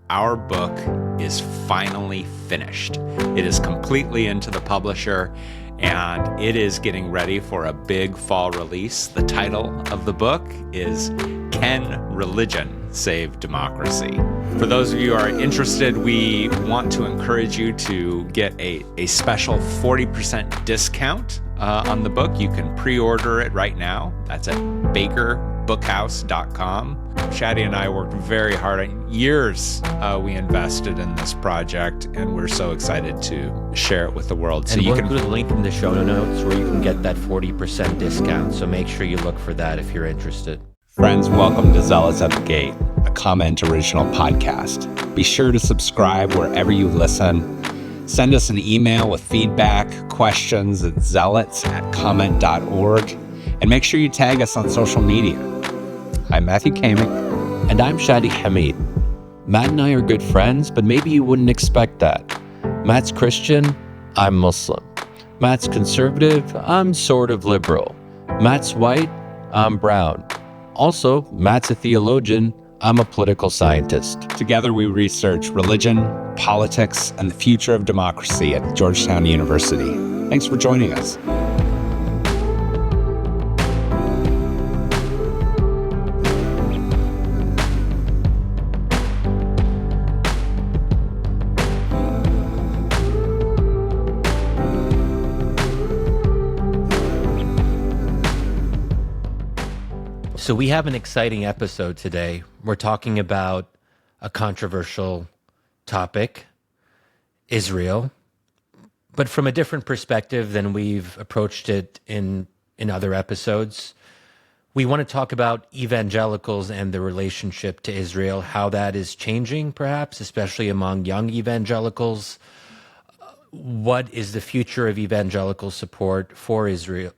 our book is finally finished. It is completely into the publisher, and it is getting ready for a big fall release. The title of the book is Can Religion Save Democracy? For those of you who are interested, we want to encourage you to get a special 40% discount on the book. You can pre-order it right now. That's at bakerbookhouse.com. Shadi and I worked very hard. Years we invested in this project, and we're so excited to share it with the world. So we'll include a link in the show notes where you can get that 40% discount. So make sure you look for that if you're interested. Friends, welcome to Zealots at the Gate, a Comment original podcast. Be sure to subscribe wherever you listen. Send us an email with feedback, questions at zealots@comment.org, and make sure you tag us on social media. I'm Matthew Kamick. And I'm Shadi Hamid. Matt and I are good friends, but maybe you wouldn't expect that. Matt's Christian, I'm Muslim. Matt's conservative, I'm sort of liberal. Matt's white, I'm brown. Also, Matt's a theologian, I'm a political scientist. Together we research religion, politics, and the future of democracy at Georgetown University. Thanks for joining us. So we have an exciting episode today. We're talking about a controversial topic, Israel, but from a different perspective than we've approached it in other episodes. We want to talk about evangelicals and the relationship to Israel, how that is changing, perhaps, especially among young evangelicals. What is the future of evangelical support for Israel?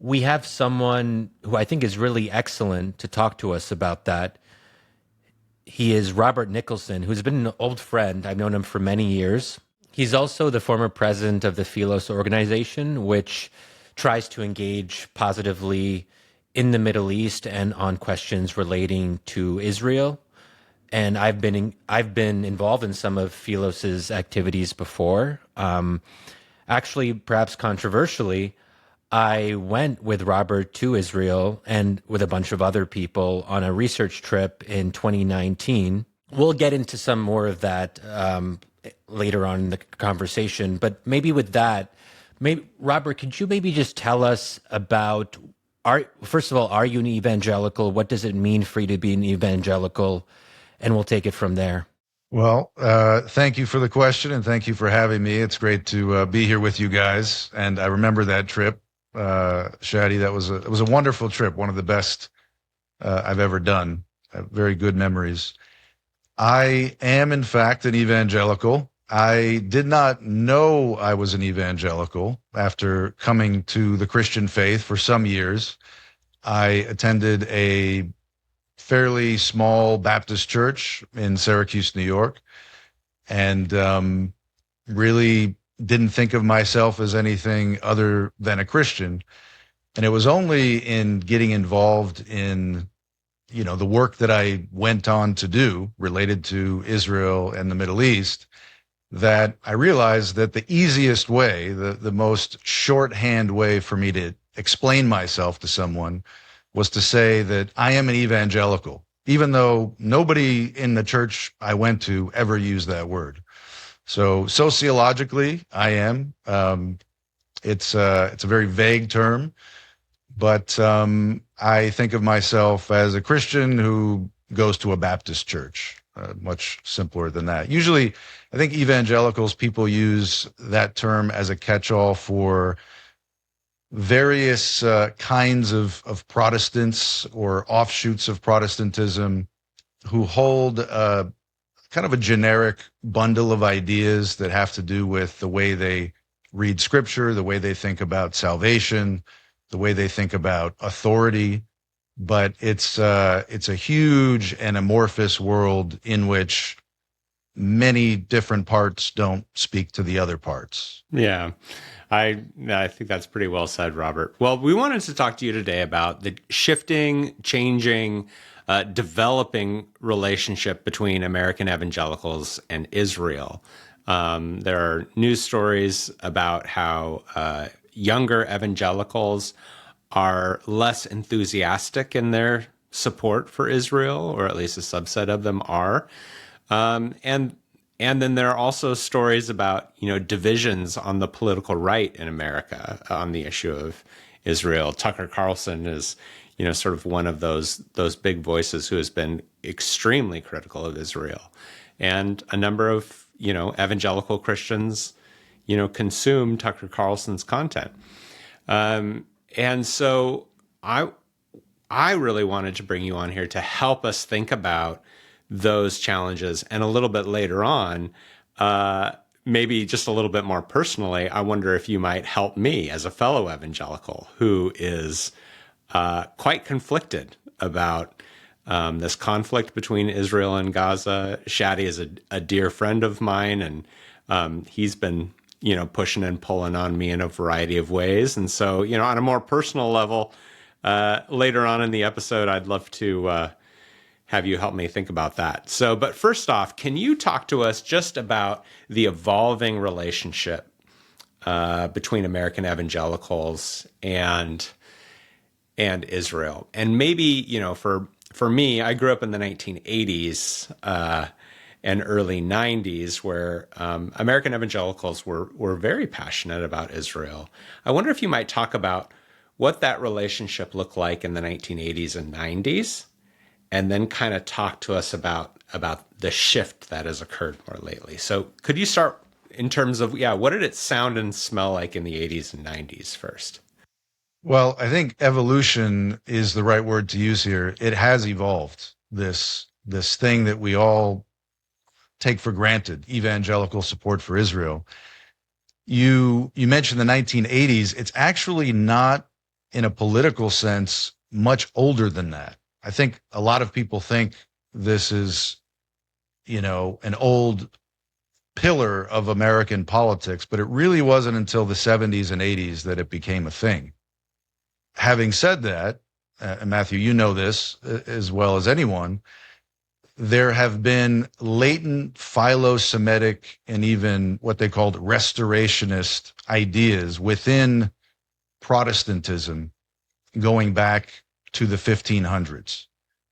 We have someone who I think is really excellent to talk to us about that. He is Robert Nicholson, who's been an old friend. I've known him for many years. He's also the former president of the Philos organization, which tries to engage positively in the Middle East and on questions relating to Israel. And I've been involved in some of Philos's activities before. Actually, perhaps controversially, I went with Robert to Israel and with a bunch of other people on a research trip in 2019. We'll get into some more of that later on in the conversation. But maybe with that, Robert, could you maybe just tell us about, first of all, are you an evangelical? What does it mean for you to be an evangelical? And we'll take it from there. Well, thank you for the question, and thank you for having me. It's great to be here with you guys. And I remember that trip. Shadi, it was a wonderful trip, one of the best I've ever done. Very good memories. I am, in fact, an evangelical. I did not know I was an evangelical after coming to the Christian faith for some years. I attended a fairly small Baptist church in Syracuse, New York, and really didn't think of myself as anything other than a Christian. And it was only in getting involved in, the work that I went on to do related to Israel and the Middle East, that I realized that the easiest way, the most shorthand way for me to explain myself to someone was to say that I am an evangelical, even though nobody in the church I went to ever used that word. So sociologically, I am. It's a very vague term, but I think of myself as a Christian who goes to a Baptist church. Much simpler than that. Usually, I think evangelicals, people use that term as a catch-all for various kinds of Protestants or offshoots of Protestantism who hold kind of a generic bundle of ideas that have to do with the way they read scripture, the way they think about salvation, the way they think about authority. But it's a huge and amorphous world in which many different parts don't speak to the other parts. Yeah. I think that's pretty well said, Robert. Well, we wanted to talk to you today about the shifting, changing developing relationship between American evangelicals and Israel. There are news stories about how younger evangelicals are less enthusiastic in their support for Israel, or at least a subset of them are. And then there are also stories about, divisions on the political right in America on the issue of Israel. Tucker Carlson is, sort of one of those big voices who has been extremely critical of Israel. And a number of, evangelical Christians, consume Tucker Carlson's content. And so I really wanted to bring you on here to help us think about those challenges. And a little bit later on, maybe just a little bit more personally, I wonder if you might help me as a fellow evangelical who is quite conflicted about this conflict between Israel and Gaza. Shadi is a dear friend of mine, and he's been, pushing and pulling on me in a variety of ways. And so, on a more personal level, later on in the episode, I'd love to have you help me think about that. So, but first off, can you talk to us just about the evolving relationship between American evangelicals and Israel? And maybe, for me, I grew up in the 1980s and early 90s where American evangelicals were very passionate about Israel. I wonder if you might talk about what that relationship looked like in the 1980s and 90s, and then kind of talk to us about the shift that has occurred more lately. So could you start in terms of, what did it sound and smell like in the 80s and 90s first? Well, I think evolution is the right word to use here. It has evolved, this thing that we all take for granted, evangelical support for Israel. You mentioned the 1980s. It's actually not, in a political sense, much older than that. I think a lot of people think this is, an old pillar of American politics, but it really wasn't until the 70s and 80s that it became a thing. Having said that, and Matthew, you know this as well as anyone, there have been latent philo-Semitic and even what they called restorationist ideas within Protestantism going back to the 1500s,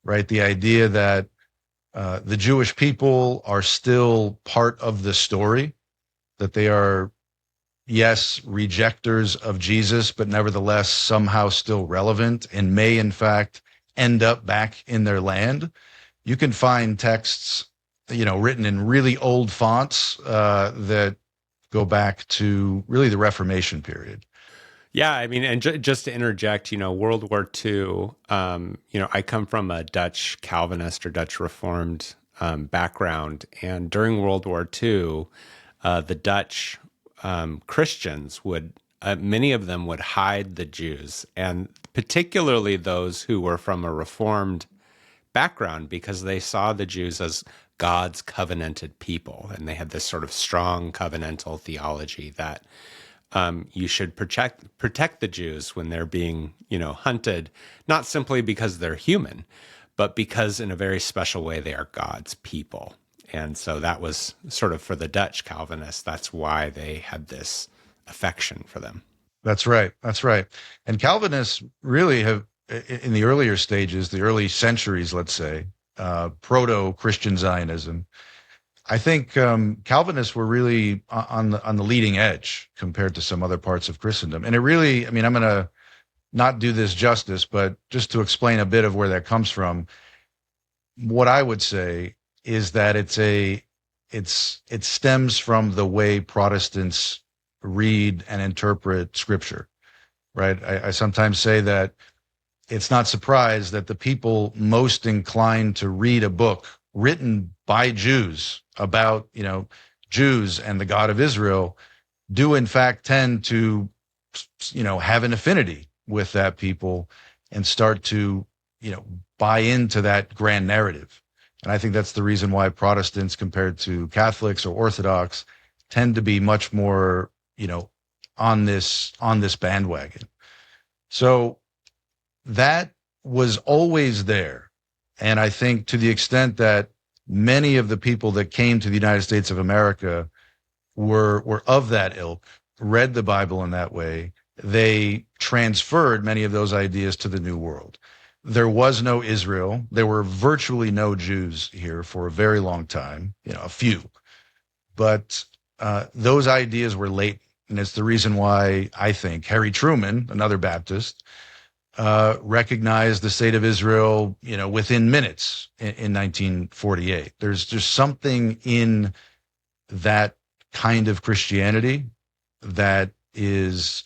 right? The idea that the Jewish people are still part of the story, that they are, yes, rejectors of Jesus, but nevertheless somehow still relevant and may in fact end up back in their land. You can find texts, written in really old fonts that go back to really the Reformation period. Yeah, I mean, and just to interject, World War II, I come from a Dutch Calvinist or Dutch Reformed background. And during World War II, the Dutch Christians many of them would hide the Jews, and particularly those who were from a Reformed background, because they saw the Jews as God's covenanted people. And they had this sort of strong covenantal theology that you should protect the Jews when they're being, hunted, not simply because they're human, but because in a very special way they are God's people. And so that was sort of for the Dutch Calvinists, that's why they had this affection for them. That's right. That's right. And Calvinists really have, in the earlier stages, the early centuries, let's say, proto-Christian Zionism, I think Calvinists were really on the leading edge compared to some other parts of Christendom. And it really, I'm going to not do this justice, but just to explain a bit of where that comes from, what I would say is that it stems from the way Protestants read and interpret Scripture, right? I sometimes say that it's not surprised that the people most inclined to read a book written by Jews about, Jews and the God of Israel do in fact tend to, have an affinity with that people and start to, buy into that grand narrative. And I think that's the reason why Protestants compared to Catholics or Orthodox tend to be much more, on this bandwagon. So that was always there. And I think to the extent that many of the people that came to the United States of America were of that ilk, read the Bible in that way, they transferred many of those ideas to the New World. There was no Israel. There were virtually no Jews here for a very long time, a few. But those ideas were latent. And it's the reason why I think Harry Truman, another Baptist, recognized the state of Israel, within minutes in 1948. There's just something in that kind of Christianity that is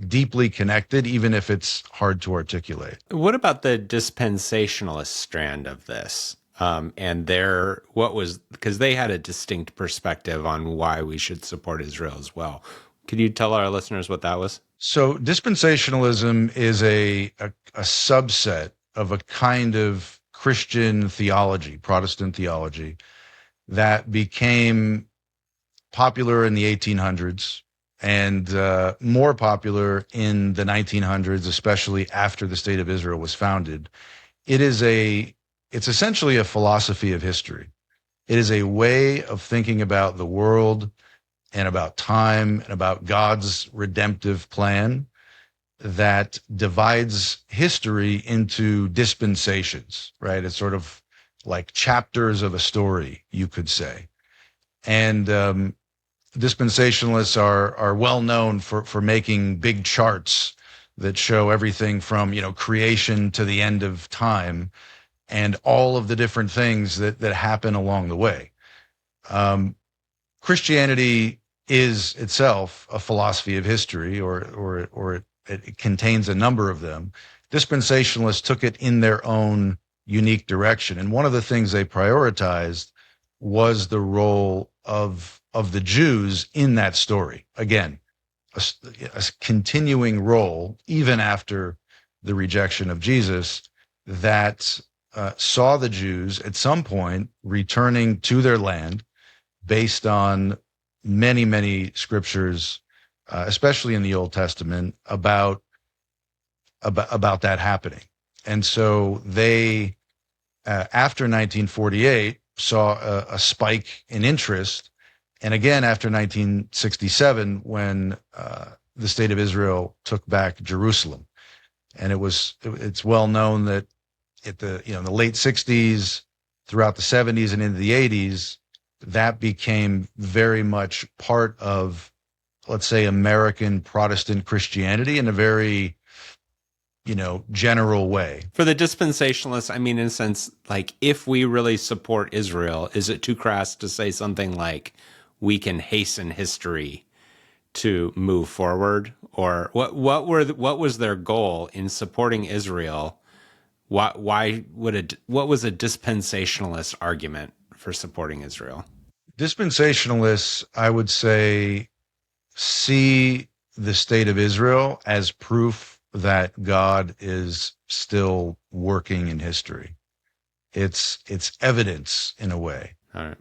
deeply connected, even if it's hard to articulate. What about the dispensationalist strand of this? And because they had a distinct perspective on why we should support Israel as well. Could you tell our listeners what that was? So dispensationalism is a subset of a kind of Christian theology, Protestant theology, that became popular in the 1800s and more popular in the 1900s, especially after the State of Israel was founded. It's essentially a philosophy of history. It is a way of thinking about the world and about time and about God's redemptive plan that divides history into dispensations, right? It's sort of like chapters of a story, you could say. And dispensationalists are well known for making big charts that show everything from, creation to the end of time and all of the different things that happen along the way. Christianity is itself a philosophy of history, or it contains a number of them. Dispensationalists took it in their own unique direction, and one of the things they prioritized was the role of the Jews in that story. Again, a continuing role even after the rejection of Jesus that saw the Jews at some point returning to their land based on many, many scriptures, especially in the Old Testament, about that happening. And so they, after 1948, saw a spike in interest. And again, after 1967, when the state of Israel took back Jerusalem. And it's well known that at the late 60s, throughout the 70s and into the 80s, that became very much part of, let's say, American Protestant Christianity in a very, general way. For the dispensationalists, I mean, in a sense, like, if we really support Israel, is it too crass to say something like, we can hasten history to move forward? Or what was their goal in supporting Israel? What was a dispensationalist argument for supporting Israel? Dispensationalists, I would say, see the state of Israel as proof that God is still working in history. It's evidence in a way. All right.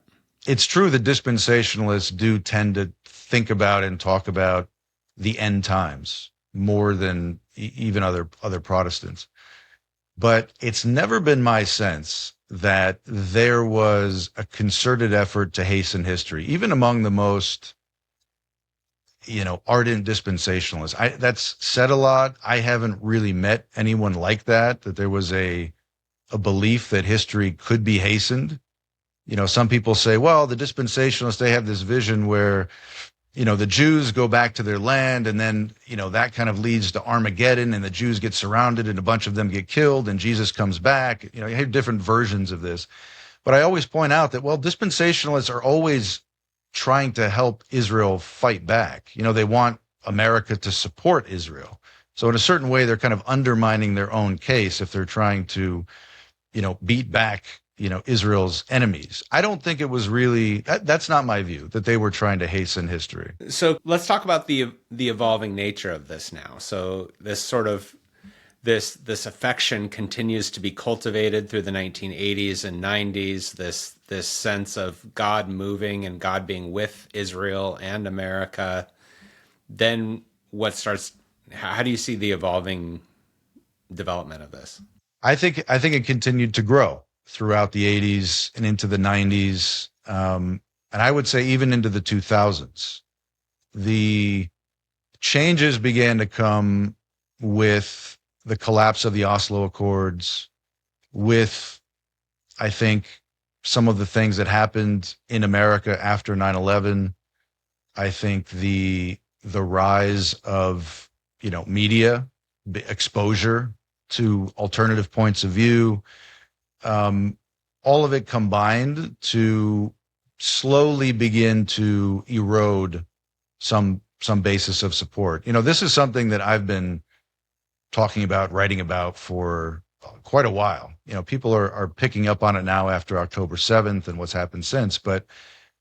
It's true that dispensationalists do tend to think about and talk about the end times more than even other Protestants. But it's never been my sense that there was a concerted effort to hasten history, even among the most, ardent dispensationalists. That's said a lot. I haven't really met anyone like that there was a belief that history could be hastened. Some people say, well, the dispensationalists, they have this vision where, the Jews go back to their land, and then, that kind of leads to Armageddon, and the Jews get surrounded and a bunch of them get killed and Jesus comes back. You have different versions of this. But I always point out that, well, dispensationalists are always trying to help Israel fight back. They want America to support Israel. So in a certain way, they're kind of undermining their own case if they're trying to, beat back Israel's enemies. I don't think it was really, that's not my view, that they were trying to hasten history. So let's talk about the evolving nature of this now. So this sort of, this affection continues to be cultivated through the 1980s and 90s, this sense of God moving and God being with Israel and America. Then how do you see the evolving development of this? I think it continued to grow throughout the 80s and into the 90s, and I would say even into the 2000s. The changes began to come with the collapse of the Oslo Accords, with, I think, some of the things that happened in America after 9/11. I think the rise of, media exposure to alternative points of view, um, all of it combined to slowly begin to erode some basis of support. This is something that I've been talking about, writing about for quite a while. People are picking up on it now after October 7th and what's happened since, but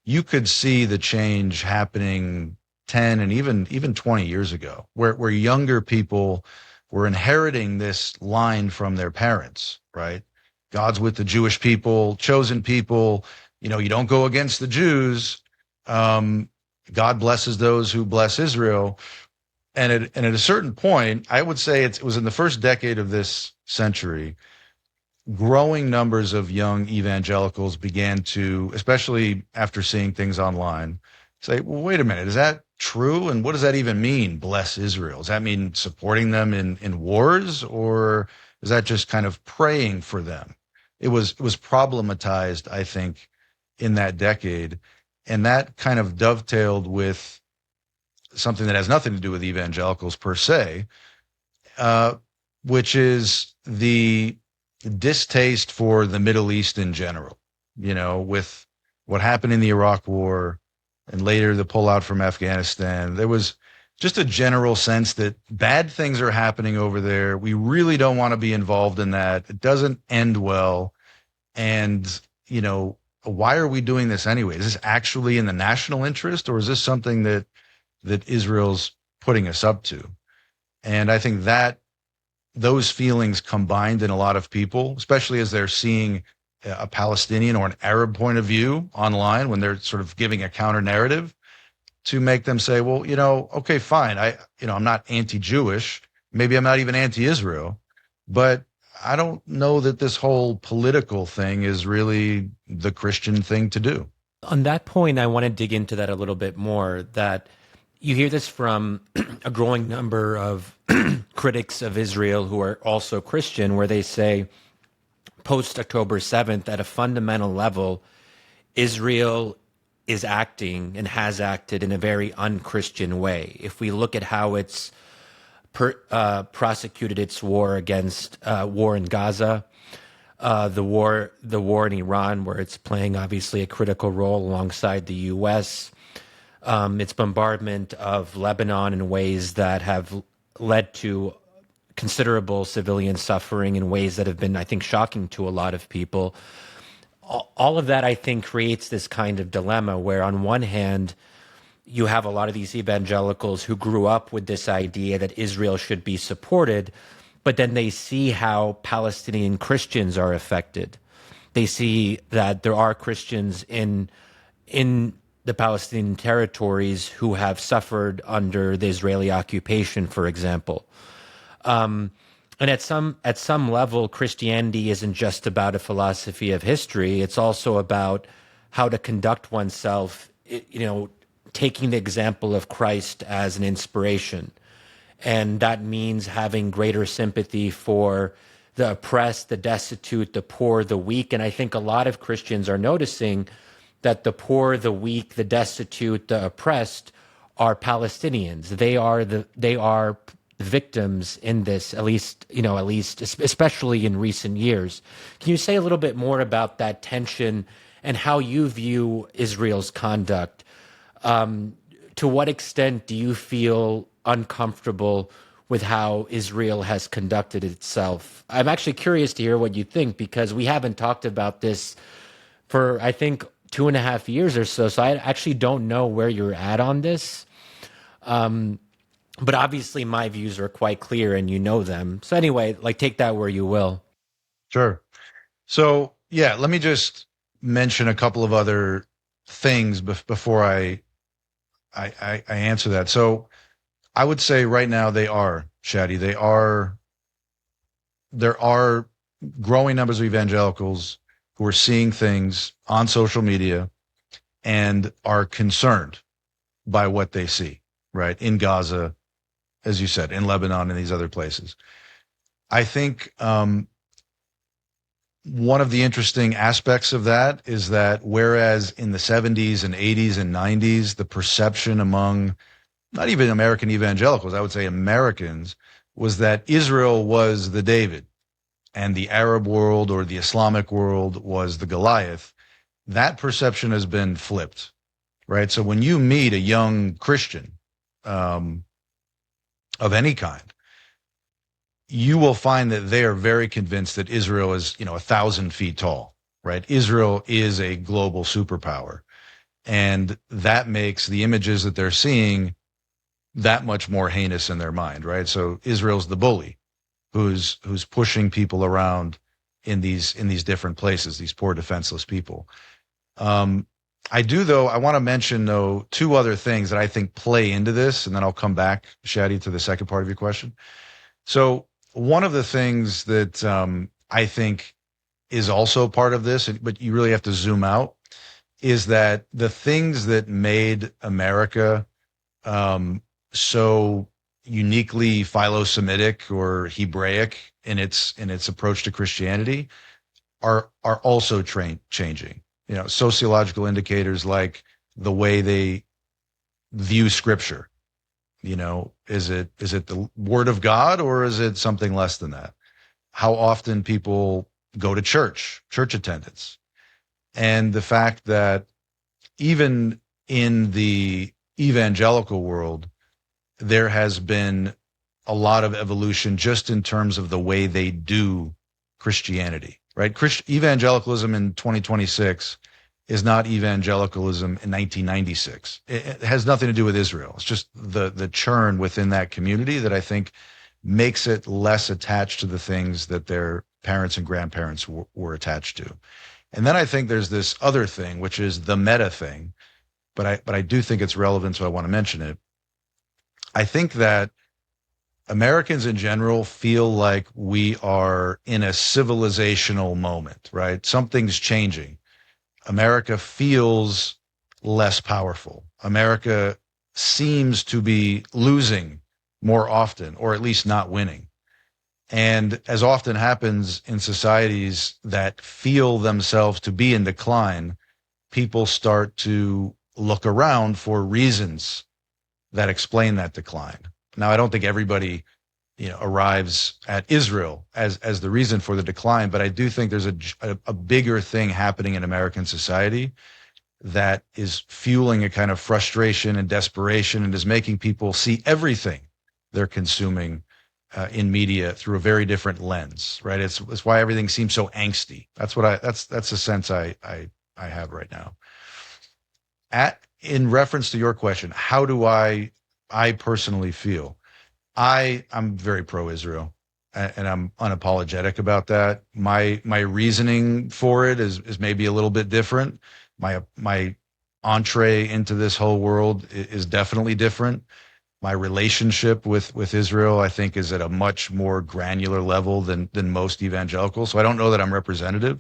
you could see the change happening 10 and even 20 years ago, where younger people were inheriting this line from their parents, right? God's with the Jewish people, chosen people. You don't go against the Jews. Um, God blesses those who bless Israel. And at a certain point, I would say it was in the first decade of this century, growing numbers of young evangelicals began to, especially after seeing things online, say, well, wait a minute, is that true? And what does that even mean, bless Israel? Does that mean supporting them in wars, or is that just kind of praying for them? It was problematized, I think, in that decade. And that kind of dovetailed with something that has nothing to do with evangelicals per se, uh, which is the distaste for the Middle East in general, with what happened in the Iraq War and later the pullout from Afghanistan. There was just a general sense that bad things are happening over there. We really don't want to be involved in that. It doesn't end well. And, why are we doing this anyway? Is this actually in the national interest, or is this something that Israel's putting us up to? And I think that those feelings combined in a lot of people, especially as they're seeing a Palestinian or an Arab point of view online, when they're sort of giving a counter narrative, to make them say, well, okay, fine. I'm not anti-Jewish. Maybe I'm not even anti-Israel, but I don't know that this whole political thing is really the Christian thing to do. On that point, I want to dig into that a little bit more. That you hear this from a growing number of critics of Israel who are also Christian, where they say, post October 7th, at a fundamental level, Israel is acting and has acted in a very unchristian way. If we look at how it's prosecuted its war in Gaza, the war in Iran, where it's playing obviously a critical role alongside the U.S., its bombardment of Lebanon in ways that have led to considerable civilian suffering in ways that have been, I think, shocking to a lot of people. All of that, I think, creates this kind of dilemma where, on one hand, you have a lot of these evangelicals who grew up with this idea that Israel should be supported, but then they see how Palestinian Christians are affected. They see that there are Christians in the Palestinian territories who have suffered under the Israeli occupation, for example. And at some level, Christianity isn't just about a philosophy of history. It's also about how to conduct oneself, taking the example of Christ as an inspiration. And that means having greater sympathy for the oppressed, the destitute, the poor, the weak. And I think a lot of Christians are noticing that the poor, the weak, the destitute, the oppressed are Palestinians. They are victims in this, at least especially in recent years. Can you say a little bit more about that tension and how you view Israel's conduct? To what extent do you feel uncomfortable with how Israel has conducted itself? I'm actually curious to hear what you think, because we haven't talked about this for, I think, 2.5 years or so. So I actually don't know where you're at on this. But obviously my views are quite clear and you know them. So anyway, take that where you will. Sure. So, yeah, let me just mention a couple of other things before I answer that. So I would say right now they are, Shadi, there are growing numbers of evangelicals who are seeing things on social media and are concerned by what they see, right? In Gaza, as you said, in Lebanon and these other places. I think one of the interesting aspects of that is that whereas in the 70s and 80s and 90s, the perception among not even American evangelicals, I would say Americans, was that Israel was the David and the Arab world or the Islamic world was the Goliath. That perception has been flipped, right? So when you meet a young Christian of any kind, you will find that they are very convinced that Israel is, 1,000 feet tall, right? Israel is a global superpower. And that makes the images that they're seeing that much more heinous in their mind, right? So Israel's the bully who's pushing people around in these different places, these poor defenseless people. I want to mention though two other things that I think play into this, and then I'll come back, Shadi, to the second part of your question. So one of the things that I think is also part of this, but you really have to zoom out, is that the things that made America so uniquely Philo-Semitic or Hebraic in its approach to Christianity are also changing. Sociological indicators like the way they view Scripture. Is it the Word of God or is it something less than that? How often people go to church attendance, and the fact that even in the evangelical world, there has been a lot of evolution just in terms of the way they do Christianity, right? Evangelicalism in 2026 is not evangelicalism in 1996. It has nothing to do with Israel. It's just the churn within that community that I think makes it less attached to the things that their parents and grandparents were attached to. And then I think there's this other thing, which is the meta thing, but I do think it's relevant, so I want to mention it. I think that Americans in general feel like we are in a civilizational moment, right? Something's changing. America feels less powerful. America seems to be losing more often, or at least not winning. And as often happens in societies that feel themselves to be in decline, people start to look around for reasons that explain that decline. Now, I don't think everybody, arrives at Israel as the reason for the decline, but I do think there's a bigger thing happening in American society that is fueling a kind of frustration and desperation and is making people see everything they're consuming in media through a very different lens, right? It's why everything seems so angsty. That's the sense I have right now. In reference to your question, how do I personally feel? I'm very pro-Israel, and I'm unapologetic about that. My reasoning for it is maybe a little bit different. My entree into this whole world is definitely different. My relationship with Israel, I think, is at a much more granular level than most evangelicals. So I don't know that I'm representative.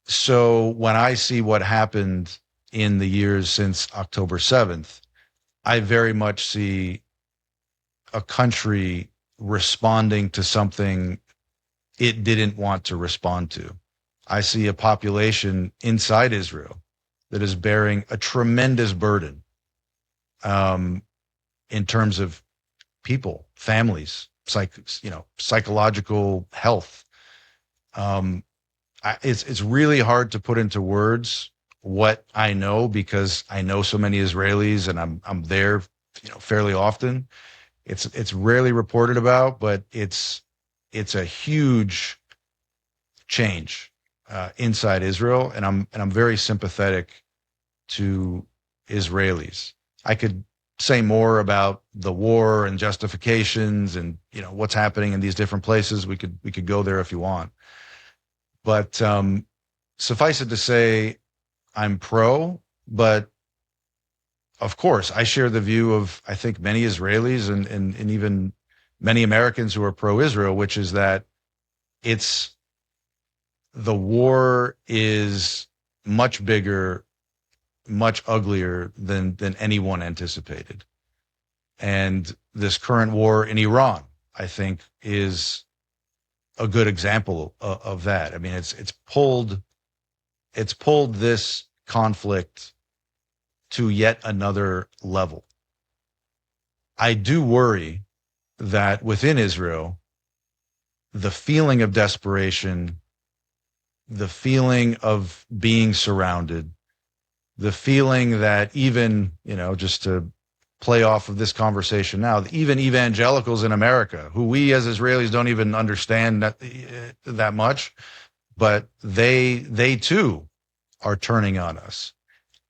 So when I see what happened in the years since October 7th, I very much see a country responding to something it didn't want to respond to. I see a population inside Israel that is bearing a tremendous burden in terms of people, families, psychological health. It's really hard to put into words what I know because I know so many Israelis and I'm there, fairly often. It's rarely reported about, but it's a huge change inside Israel, and I'm very sympathetic to Israelis. I could say more about the war and justifications and what's happening in these different places. We could go there if you want, but suffice it to say, I'm pro, but of course I share the view of I think many Israelis and even many Americans who are pro-Israel, which is that the war is much bigger, much uglier than anyone anticipated. And this current war in Iran, I think, is a good example of that. I mean, it's pulled this conflict to yet another level. I do worry that within Israel, the feeling of desperation, the feeling of being surrounded, the feeling that even, just to play off of this conversation now, even evangelicals in America, who we as Israelis don't even understand that much, but they too are turning on us.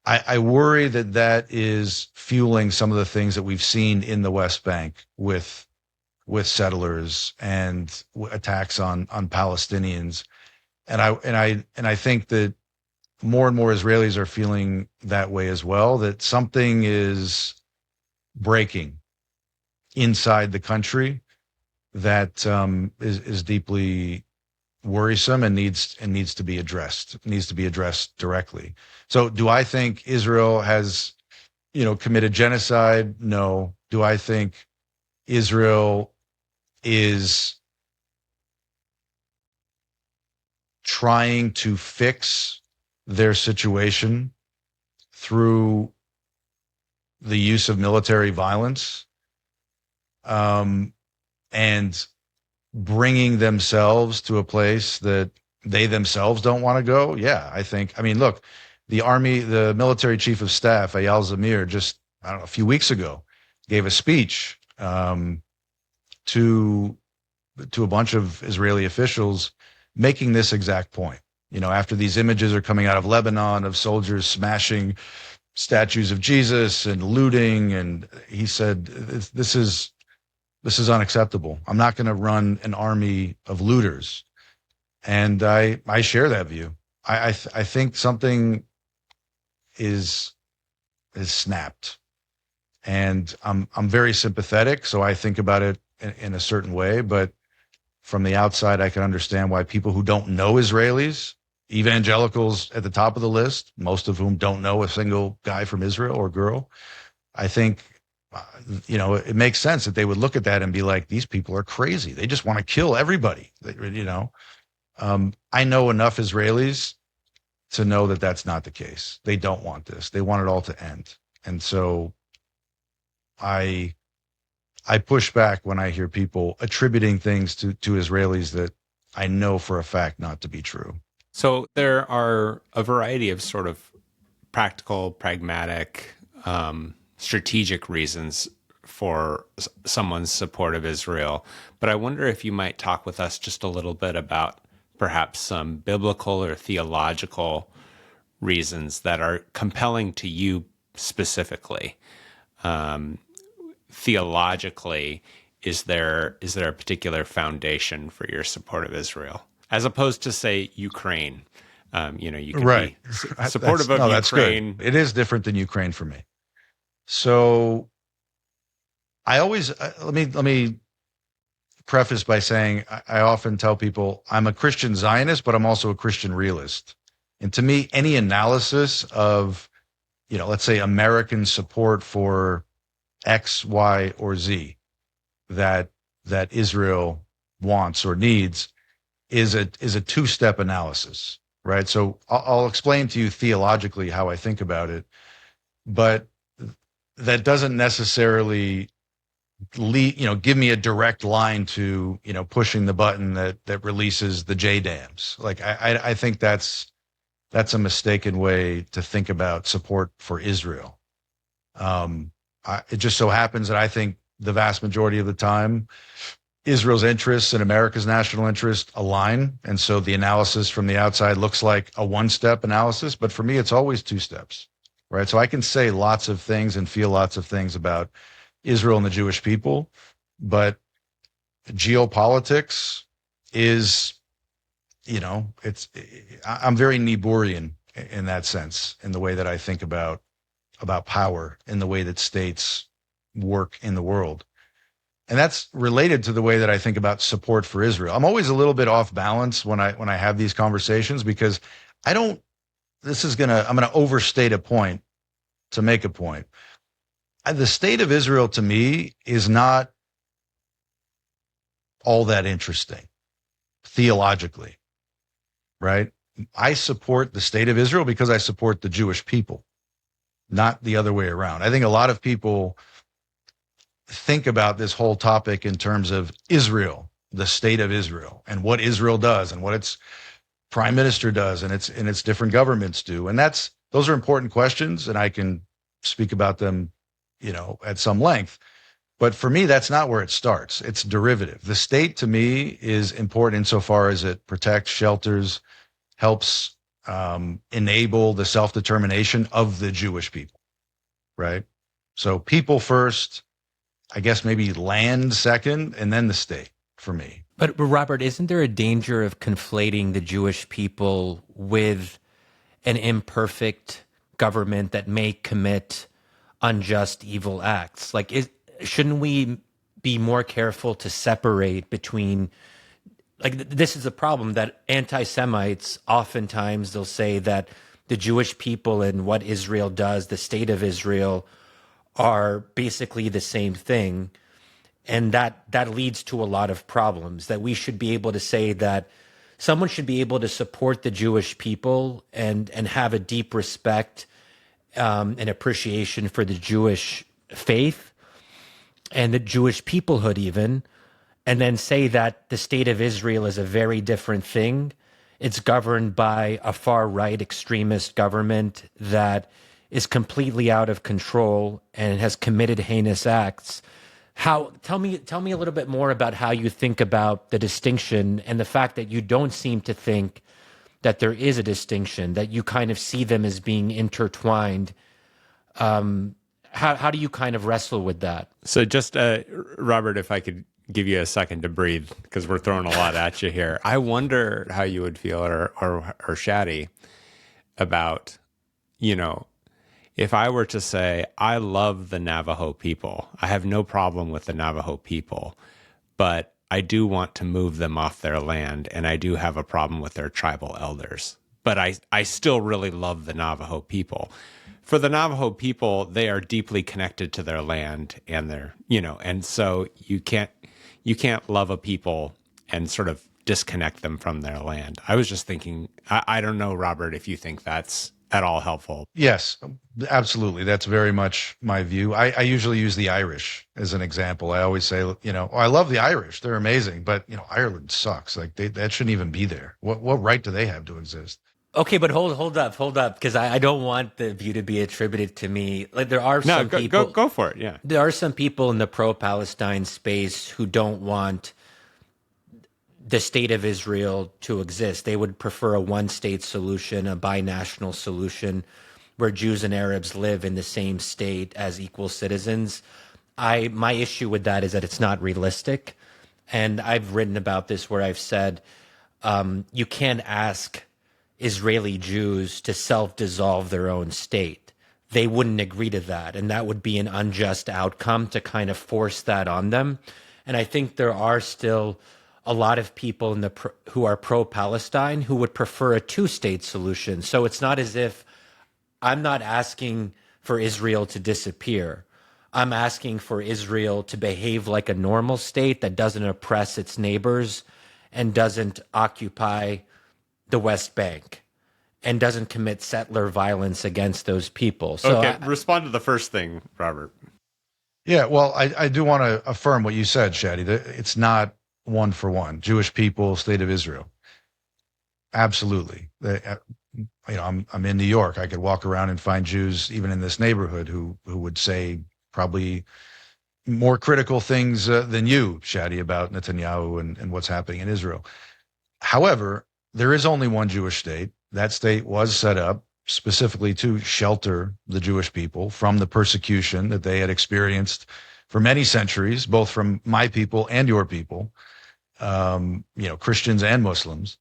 I worry that is fueling some of the things that we've seen in the West Bank with settlers and attacks on Palestinians, and I think that more and more Israelis are feeling that way as well. That something is breaking inside the country that is deeply worrisome and needs to be addressed. It needs to be addressed directly. So, do I think Israel has, committed genocide? No. Do I think Israel is trying to fix their situation through the use of military violence, and bringing themselves to a place that they themselves don't want to go? Yeah, I mean, look, the military chief of staff, Eyal Zamir, just, I don't know, a few weeks ago, gave a speech to a bunch of Israeli officials making this exact point. After these images are coming out of Lebanon of soldiers smashing statues of Jesus and looting, and he said, this is unacceptable. I'm not going to run an army of looters. And I share that view. I think something is snapped, and I'm very sympathetic, so I think about it in a certain way. But from the outside, I can understand why people who don't know Israelis, evangelicals at the top of the list, most of whom don't know a single guy from Israel or girl, I think, it makes sense that they would look at that and be like, these people are crazy. They just want to kill everybody. I know enough Israelis to know that that's not the case. They don't want this. They want it all to end. And so I push back when I hear people attributing things to Israelis that I know for a fact not to be true. So there are a variety of sort of practical, pragmatic, strategic reasons for someone's support of Israel. But I wonder if you might talk with us just a little bit about perhaps some biblical or theological reasons that are compelling to you specifically. Theologically, is there a particular foundation for your support of Israel, as opposed to, say, Ukraine? You can Right. be supportive of that's Ukraine. good. It is different than Ukraine for me. So I always let me preface by saying I often tell people I'm a Christian Zionist, but I'm also a Christian realist. And to me, any analysis of, let's say American support for X, Y, or Z that Israel wants or needs is a two-step analysis, right? So I'll explain to you theologically how I think about it, but that doesn't necessarily give me a direct line to, pushing the button that releases the J dams. Like I think that's a mistaken way to think about support for Israel. It just so happens that I think the vast majority of the time, Israel's interests and America's national interest align. And so the analysis from the outside looks like a one-step analysis, but for me, it's always two steps, right? So I can say lots of things and feel lots of things about Israel and the Jewish people, but geopolitics is, I'm very Niebuhrian in that sense, in the way that I think about power, in the way that states work in the world. And that's related to the way that I think about support for Israel. I'm always a little bit off balance when I have these conversations, because I don't, I'm going to overstate a point to make a point. The state of Israel to me is not all that interesting theologically, right? I support the state of Israel because I support the Jewish people, not the other way around. I think a lot of people think about this whole topic in terms of Israel, the state of Israel, and what Israel does and what its prime minister does and its different governments do. And those are important questions, and I can speak about them, at some length. But for me, that's not where it starts. It's derivative. The state to me is important insofar as it protects, shelters, helps enable the self-determination of the Jewish people, right? So people first, I guess maybe land second, and then the state for me. But Robert, isn't there a danger of conflating the Jewish people with an imperfect government that may commit unjust, evil acts? Like, shouldn't we be more careful to separate between, like, this is a problem that anti-Semites, oftentimes they'll say that the Jewish people and what Israel does, the state of Israel, are basically the same thing. And that leads to a lot of problems, that we should be able to say that someone should be able to support the Jewish people and have a deep respect and appreciation for the Jewish faith and the Jewish peoplehood even, and then say that the state of Israel is a very different thing. It's governed by a far-right extremist government that is completely out of control and has committed heinous acts. Tell me a little bit more about how you think about the distinction and the fact that you don't seem to think that there is a distinction, that you kind of see them as being intertwined. How do you kind of wrestle with that? So just, Robert, if I could give you a second to breathe, because we're throwing a lot at you here. I wonder how you would feel, or Shadi, about, if I were to say, I love the Navajo people, I have no problem with the Navajo people, but I do want to move them off their land, and I do have a problem with their tribal elders. But I still really love the Navajo people. For the Navajo people, they are deeply connected to their land and and so you can't love a people and sort of disconnect them from their land. I was just thinking, I don't know, Robert, if you think that's at all helpful. Yes, absolutely. That's very much my view. I usually use the Irish as an example. I always say, I love the Irish. They're amazing, but Ireland sucks. Like that shouldn't even be there. What right do they have to exist? Okay, but hold up, because I don't want the view to be attributed to me. Like, there are some people. Go for it. Yeah, there are some people in the pro-Palestine space who don't want the state of Israel to exist. They would prefer a one-state solution, a binational solution, where Jews and Arabs live in the same state as equal citizens. My issue with that is that it's not realistic, and I've written about this where I've said you can't ask Israeli Jews to self-dissolve their own state. They wouldn't agree to that, and that would be an unjust outcome to kind of force that on them. And I think there are still a lot of people who are pro-Palestine who would prefer a two-state solution. So it's not as if I'm not asking for Israel to disappear. I'm asking for Israel to behave like a normal state that doesn't oppress its neighbors and doesn't occupy the West Bank and doesn't commit settler violence against those people. So okay, respond to the first thing, Robert. Yeah, well, I do want to affirm what you said, Shadi. It's not one for one. Jewish people, state of Israel. Absolutely. I'm in New York. I could walk around and find Jews, even in this neighborhood, who would say probably more critical things than you, Shadi, about Netanyahu and what's happening in Israel. However, there is only one Jewish state. That state was set up specifically to shelter the Jewish people from the persecution that they had experienced for many centuries, both from my people and your people, Christians and Muslims.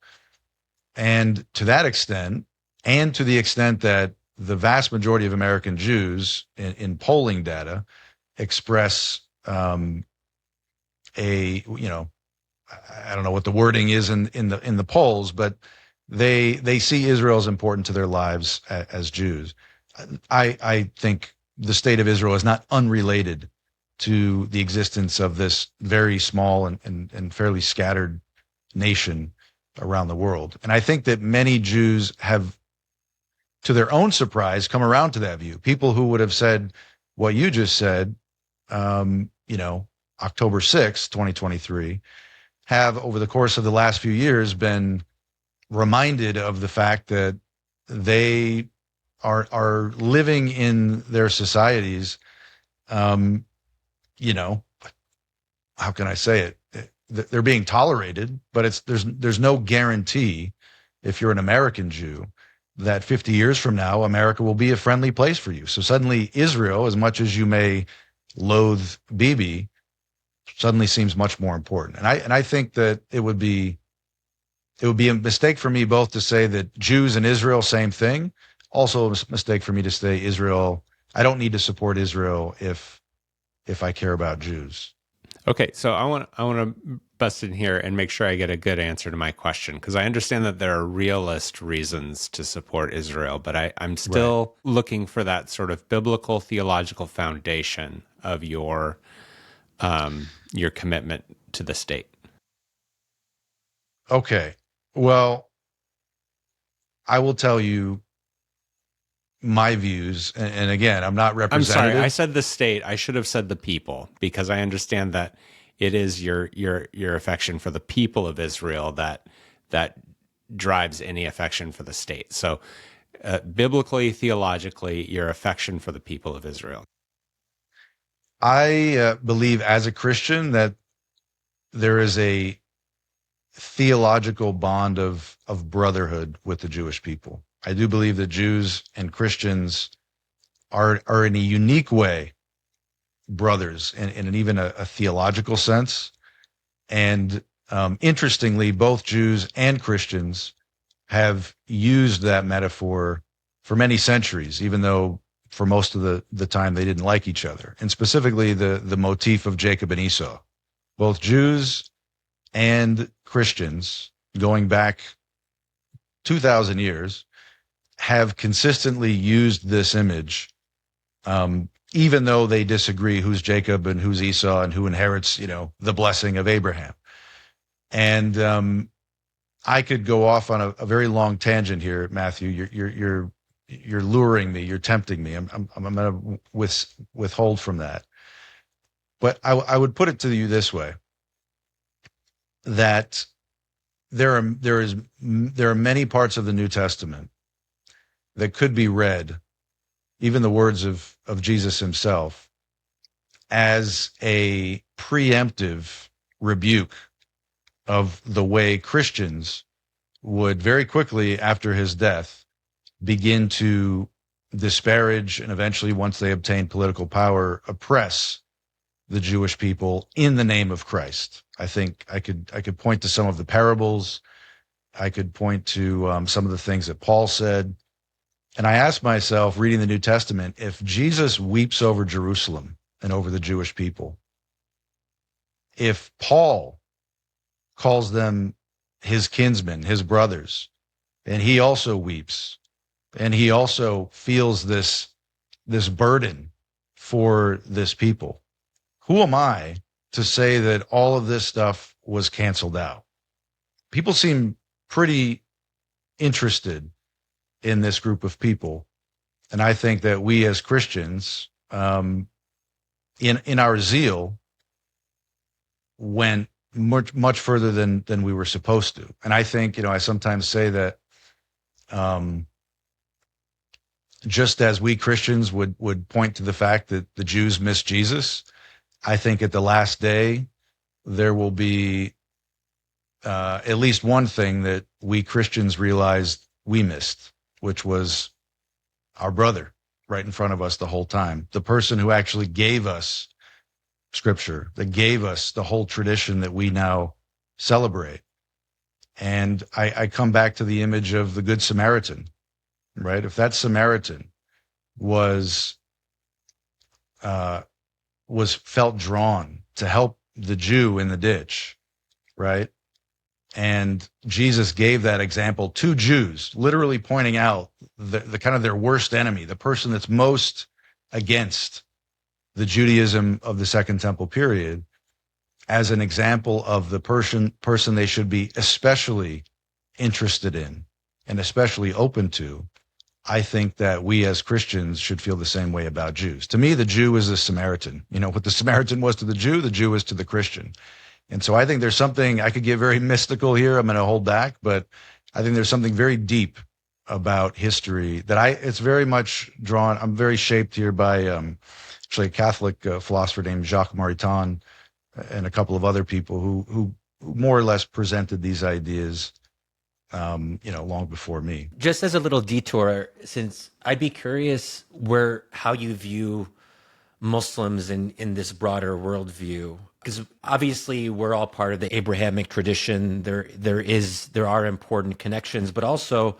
And to that extent, and to the extent that the vast majority of American Jews in polling data express I don't know what the wording is in the polls, but they see Israel as important to their lives as Jews. I think the state of Israel is not unrelated to the existence of this very small and fairly scattered nation around the world. And I think that many Jews have, to their own surprise, come around to that view. People who would have said what you just said, October 6th, 2023, have over the course of the last few years been reminded of the fact that they are living in their societies. How can I say it? They're being tolerated, but there's no guarantee, if you're an American Jew, that 50 years from now America will be a friendly place for you. So suddenly Israel, as much as you may loathe Bibi, suddenly seems much more important. And I think that it would be a mistake for me both to say that Jews and Israel, same thing. Also a mistake for me to say Israel, I don't need to support Israel if I care about Jews. Okay, so I want to bust in here and make sure I get a good answer to my question, because I understand that there are realist reasons to support Israel, but I'm still looking for that sort of biblical theological foundation of your commitment to the state. Okay, well, I will tell you my views, and again, I'm not representative. I'm sorry, I said the state. I should have said the people, because I understand that it is your affection for the people of Israel that drives any affection for the state. So, biblically, theologically, your affection for the people of Israel. I believe as a Christian that there is a theological bond of brotherhood with the Jewish people. I do believe that Jews and Christians are in a unique way brothers in even a theological sense. And interestingly, both Jews and Christians have used that metaphor for many centuries, even though for most of the time they didn't like each other. And specifically the motif of Jacob and Esau. Both Jews and Christians, going back 2,000 years, have consistently used this image, even though they disagree who's Jacob and who's Esau and who inherits, the blessing of Abraham. And I could go off on a very long tangent here, Matthew. You're luring me. You're tempting me. I'm going to withhold from that. But I would put it to you this way: that there are many parts of the New Testament that could be read, even the words of Jesus himself, as a preemptive rebuke of the way Christians would very quickly after his death begin to disparage and eventually, once they obtain political power, oppress the Jewish people in the name of Christ. I think I could point to some of the parables. I could point to some of the things that Paul said. And I asked myself, reading the New Testament, if Jesus weeps over Jerusalem and over the Jewish people, if Paul calls them his kinsmen, his brothers, and he also weeps, and he also feels this burden for this people, who am I to say that all of this stuff was canceled out? People seem pretty interested in this group of people. And I think that we as Christians, in our zeal, went much further than we were supposed to. And I think, I sometimes say that just as we Christians would point to the fact that the Jews missed Jesus, I think at the last day, there will be at least one thing that we Christians realized we missed, which was our brother right in front of us the whole time. The person who actually gave us Scripture, that gave us the whole tradition that we now celebrate. And I come back to the image of the Good Samaritan, right? If that Samaritan was felt drawn to help the Jew in the ditch, right? And Jesus gave that example to Jews, literally pointing out the kind of their worst enemy, the person that's most against the Judaism of the Second Temple period, as an example of the person they should be especially interested in and especially open to. I think that we as Christians should feel the same way about Jews. To me, the Jew is a Samaritan. You know, what the Samaritan was to the Jew is to the Christian. And so I think there's something, I could get very mystical here. I'm going to hold back, but I think there's something very deep about history that it's very much drawn. I'm very shaped here by actually a Catholic philosopher named Jacques Maritain and a couple of other people who more or less presented these ideas, long before me. Just as a little detour, since I'd be curious how you view Muslims in this broader worldview, because obviously we're all part of the Abrahamic tradition. There are important connections, but also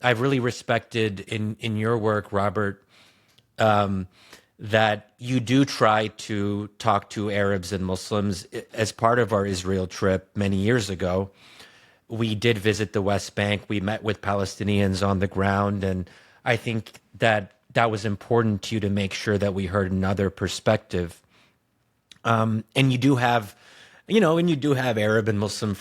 I've really respected in your work, Robert, that you do try to talk to Arabs and Muslims. As part of our Israel trip many years ago, we did visit the West Bank. We met with Palestinians on the ground, and I think that was important to you to make sure that we heard another perspective. And you do have, Arab and Muslim,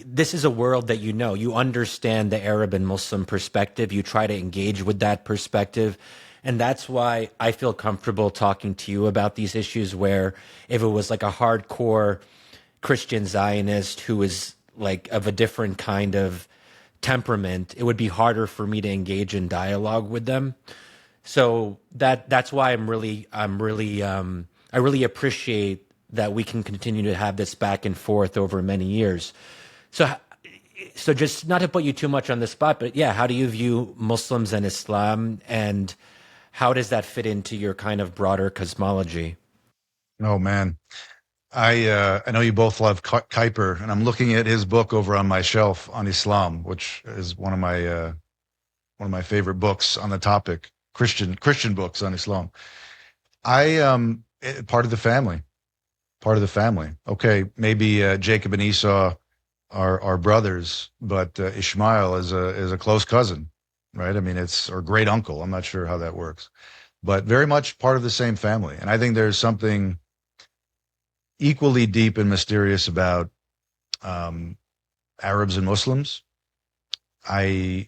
this is a world that you understand the Arab and Muslim perspective. You try to engage with that perspective. And that's why I feel comfortable talking to you about these issues, where if it was like a hardcore Christian Zionist who is like of a different kind of temperament, it would be harder for me to engage in dialogue with them. So that's why I really appreciate that we can continue to have this back and forth over many years. So just not to put you too much on the spot, but yeah, how do you view Muslims and Islam, and how does that fit into your kind of broader cosmology? Oh man, I know you both love Kuyper, and I'm looking at his book over on my shelf on Islam, which is one of my favorite books on the topic, Christian books on Islam. Part of the family. Okay, maybe Jacob and Esau are brothers, but Ishmael is a close cousin, right? I mean, or great uncle. I'm not sure how that works, but very much part of the same family. And I think there's something equally deep and mysterious about Arabs and Muslims. I've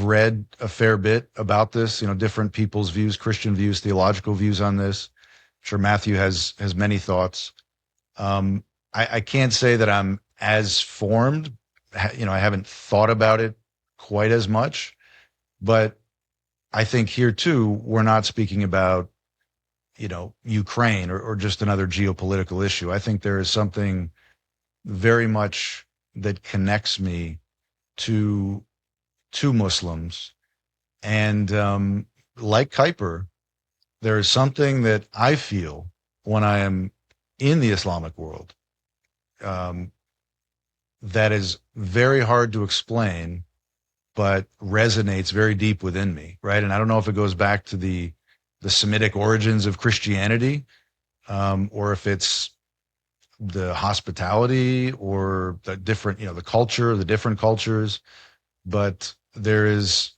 read a fair bit about this, different people's views, Christian views, theological views on this. I'm sure Matthew has many thoughts. I can't say that I'm as formed. I haven't thought about it quite as much, but I think here too, we're not speaking about, Ukraine or just another geopolitical issue. I think there is something very much that connects me to Muslims. And like Kuyper, there is something that I feel when I am in the Islamic world that is very hard to explain, but resonates very deep within me, right? And I don't know if it goes back to the Semitic origins of Christianity, or if it's the hospitality or the different, the culture, the different cultures. But there's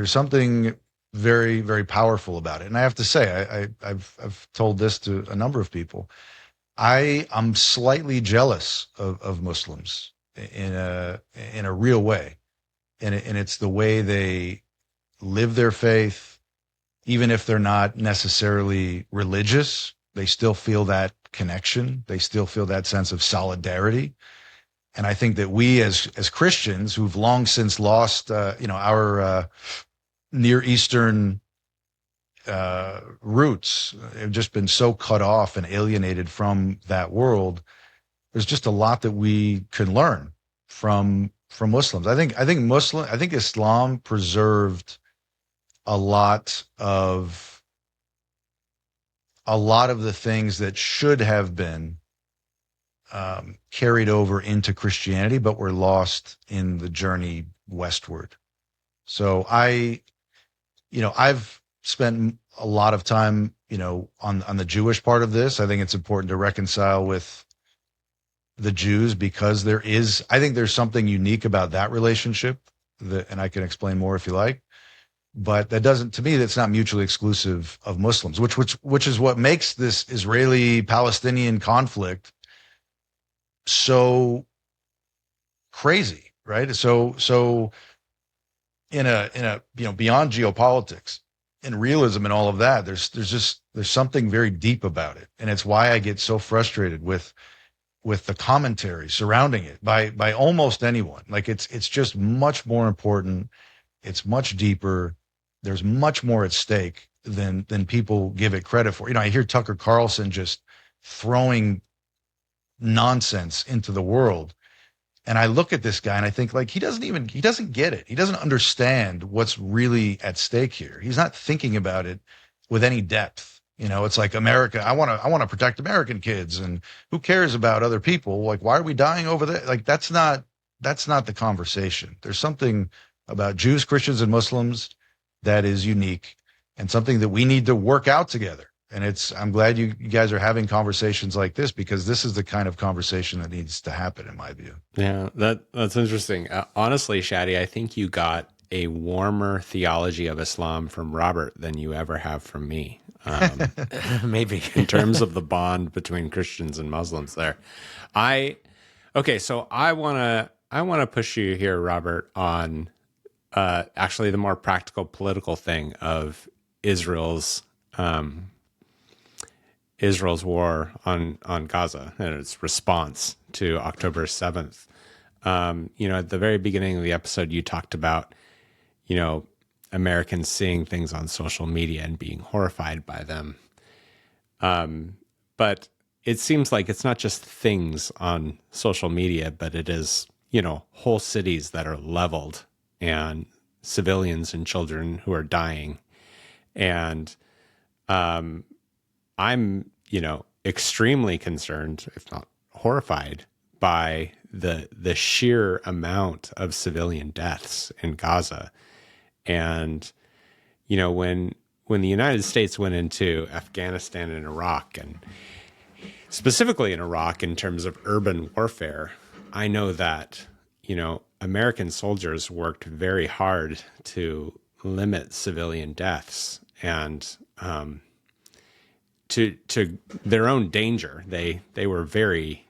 something very, very powerful about it. And I have to say, I've told this to a number of people. I'm slightly jealous of Muslims in a real way. And it's the way they live their faith. Even if they're not necessarily religious, they still feel that connection. They still feel that sense of solidarity. And I think that we as Christians who've long since lost, our Near Eastern roots, have just been so cut off and alienated from that world. There's just a lot that we can learn from Muslims. I think Islam preserved a lot of the things that should have been carried over into Christianity, but were lost in the journey westward. So I've spent a lot of time, on the Jewish part of this. I think it's important to reconcile with the Jews because I think there's something unique about that relationship and I can explain more if you like. But that doesn't, to me, that's not mutually exclusive of Muslims, which is what makes this Israeli-Palestinian conflict so crazy, right? So in a beyond geopolitics and realism and all of that, there's something very deep about it, and it's why I get so frustrated with the commentary surrounding it by almost anyone. Like it's just much more important. It's much deeper. There's much more at stake than people give it credit for. I hear Tucker Carlson just throwing nonsense into the world. And I look at this guy and I think like he doesn't get it. He doesn't understand what's really at stake here. He's not thinking about it with any depth. It's like America, I want to protect American kids, and who cares about other people? Like, why are we dying over there? Like that's not the conversation. There's something about Jews, Christians, and Muslims that is unique and something that we need to work out together. And I'm glad you guys are having conversations like this, because this is the kind of conversation that needs to happen, in my view. Yeah, that's interesting. Honestly, Shadi, I think you got a warmer theology of Islam from Robert than you ever have from me. Maybe. In terms of the bond between Christians and Muslims there. So I wanna push you here, Robert, on actually the more practical political thing of Israel's war on Gaza and its response to October 7th. At the very beginning of the episode, you talked about, Americans seeing things on social media and being horrified by them. But it seems like it's not just things on social media, but it is, whole cities that are leveled and civilians and children who are dying. And I'm, extremely concerned, if not horrified, by the sheer amount of civilian deaths in Gaza. And, when the United States went into Afghanistan and Iraq, and specifically in Iraq in terms of urban warfare, I know that, American soldiers worked very hard to limit civilian deaths and to their own danger. They were very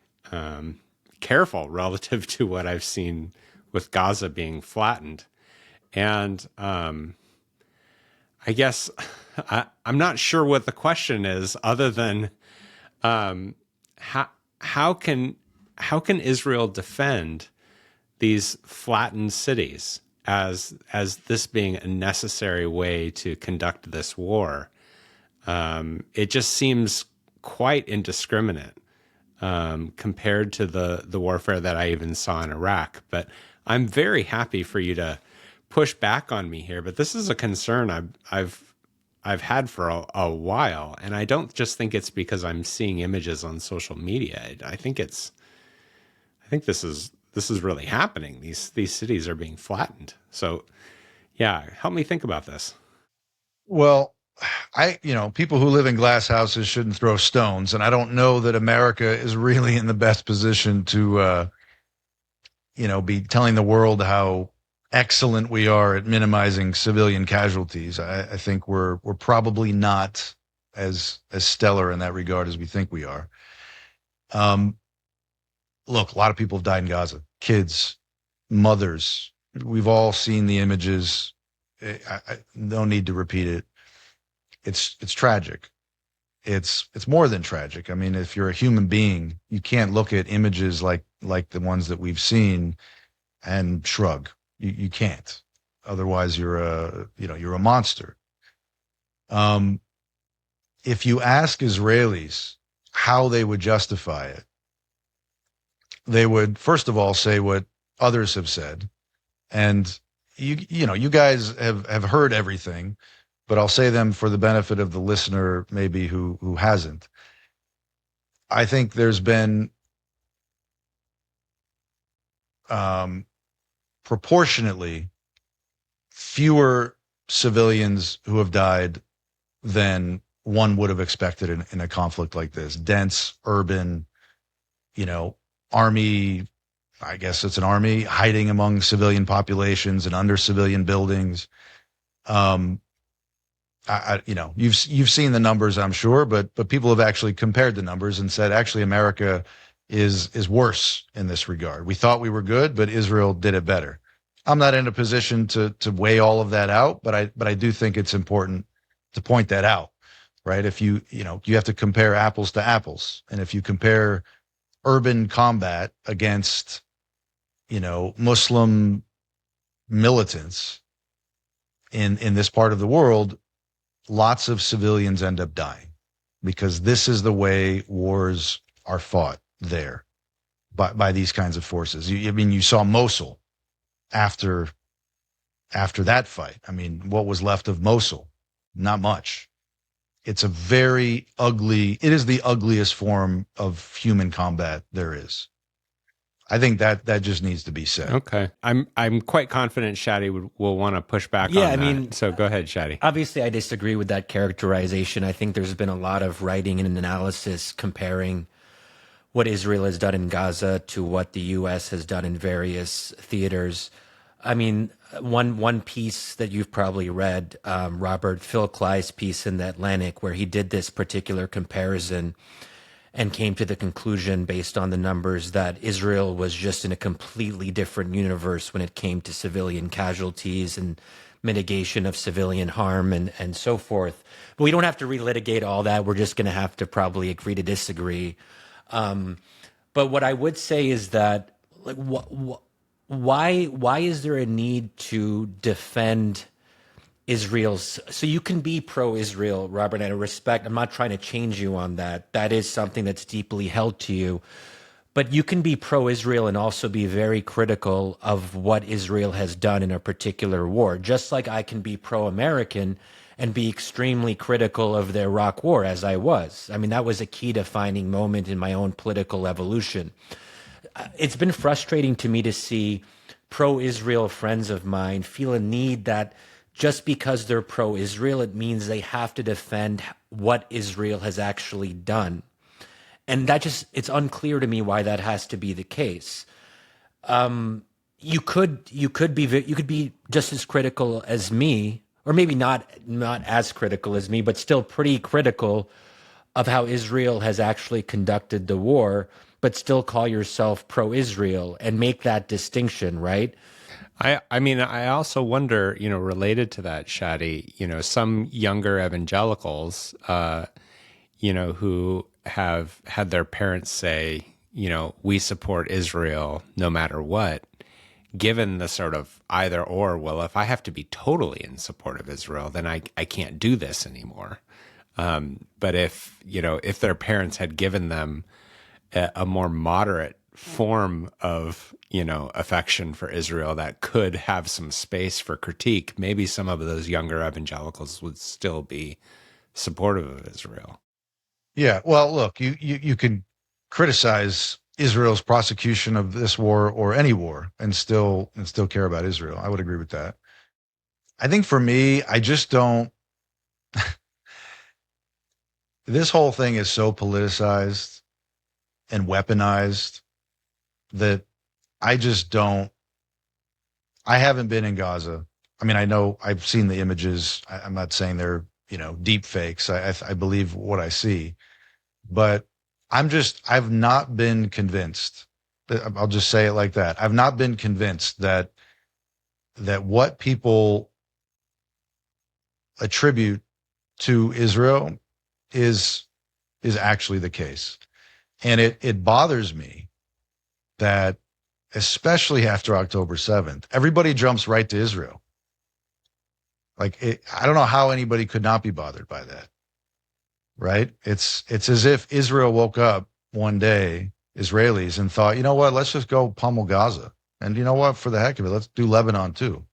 careful relative to what I've seen with Gaza being flattened. And I guess I'm not sure what the question is, other than how can Israel defend these flattened cities as this being a necessary way to conduct this war? It just seems quite indiscriminate compared to the warfare that I even saw in Iraq. But I'm very happy for you to push back on me here. But this is a concern I've had for a while, and I don't just think it's because I'm seeing images on social media. I think this is really happening. These cities are being flattened. So, yeah, help me think about this. Well, people who live in glass houses shouldn't throw stones, and I don't know that America is really in the best position to, be telling the world how excellent we are at minimizing civilian casualties. I think we're probably not as stellar in that regard as we think we are. Look, a lot of people have died in Gaza. Kids, mothers. We've all seen the images. I no need to repeat it. It's tragic. It's more than tragic. I mean, if you're a human being, you can't look at images like the ones that we've seen and shrug. You can't. Otherwise, you're a monster. If you ask Israelis how they would justify it, they would first of all say what others have said, and you guys have heard everything, but I'll say them for the benefit of the listener, maybe who hasn't. I think there's been proportionately fewer civilians who have died than one would have expected in a conflict like this. Dense, urban, army, I guess it's an army hiding among civilian populations and under civilian buildings. You've seen the numbers, I'm sure, but people have actually compared the numbers and said, actually, America is worse in this regard. We thought we were good, but Israel did it better. I'm not in a position to weigh all of that out, but I do think it's important to point that out, right? If you have to compare apples to apples, and if you compare urban combat against, Muslim militants in this part of the world, lots of civilians end up dying because this is the way wars are fought there by these kinds of forces. You saw Mosul after that fight. I mean, what was left of Mosul? Not much. It's a very ugly, it is the ugliest form of human combat there is. I think that just needs to be said. Okay. I'm quite confident Shadi will want to push back on that. So go ahead, Shadi. Obviously, I disagree with that characterization. I think there's been a lot of writing and analysis comparing what Israel has done in Gaza to what the U.S. has done in various theaters. I mean, one piece that you've probably read, Robert Phil Klei's piece in The Atlantic, where he did this particular comparison and came to the conclusion based on the numbers that Israel was just in a completely different universe when it came to civilian casualties and mitigation of civilian harm and so forth. But we don't have to relitigate all that. We're just going to have to probably agree to disagree. But what I would say is that, like, why is there a need to defend Israel's? So you can be pro-Israel, Robert, and I respect. I'm not trying to change you on that. That is something that's deeply held to you. But you can be pro-Israel and also be very critical of what Israel has done in a particular war, just like I can be pro-American and be extremely critical of the Iraq War, as I was. I mean, that was a key defining moment in my own political evolution. It's been frustrating to me to see pro-Israel friends of mine feel a need that just because they're pro-Israel, it means they have to defend what Israel has actually done. And it's unclear to me why that has to be the case. You could be just as critical as me, or maybe not as critical as me, but still pretty critical of how Israel has actually conducted the war, but still call yourself pro-Israel and make that distinction, right? I mean, I also wonder, related to that, Shadi, some younger evangelicals, who have had their parents say, we support Israel no matter what, given the sort of either or, well, if I have to be totally in support of Israel, then I can't do this anymore. But if their parents had given them a more moderate form of, affection for Israel that could have some space for critique, maybe some of those younger evangelicals would still be supportive of Israel. Yeah, well, look, you can criticize Israel's prosecution of this war or any war and still care about Israel. I would agree with that. I think for me, I just don't. This whole thing is so politicized and weaponized that I just don't. I haven't been in Gaza. I mean, I know I've seen the images. I'm not saying they're, deep fakes. I believe what I see, but I've not been convinced. I'll just say it like that. I've not been convinced that what people attribute to Israel is actually the case. And it bothers me that, especially after October 7th, everybody jumps right to Israel. I don't know how anybody could not be bothered by that, right? It's as if Israel woke up one day, Israelis, and thought, you know what, let's just go pummel Gaza. And you know what, for the heck of it, let's do Lebanon too.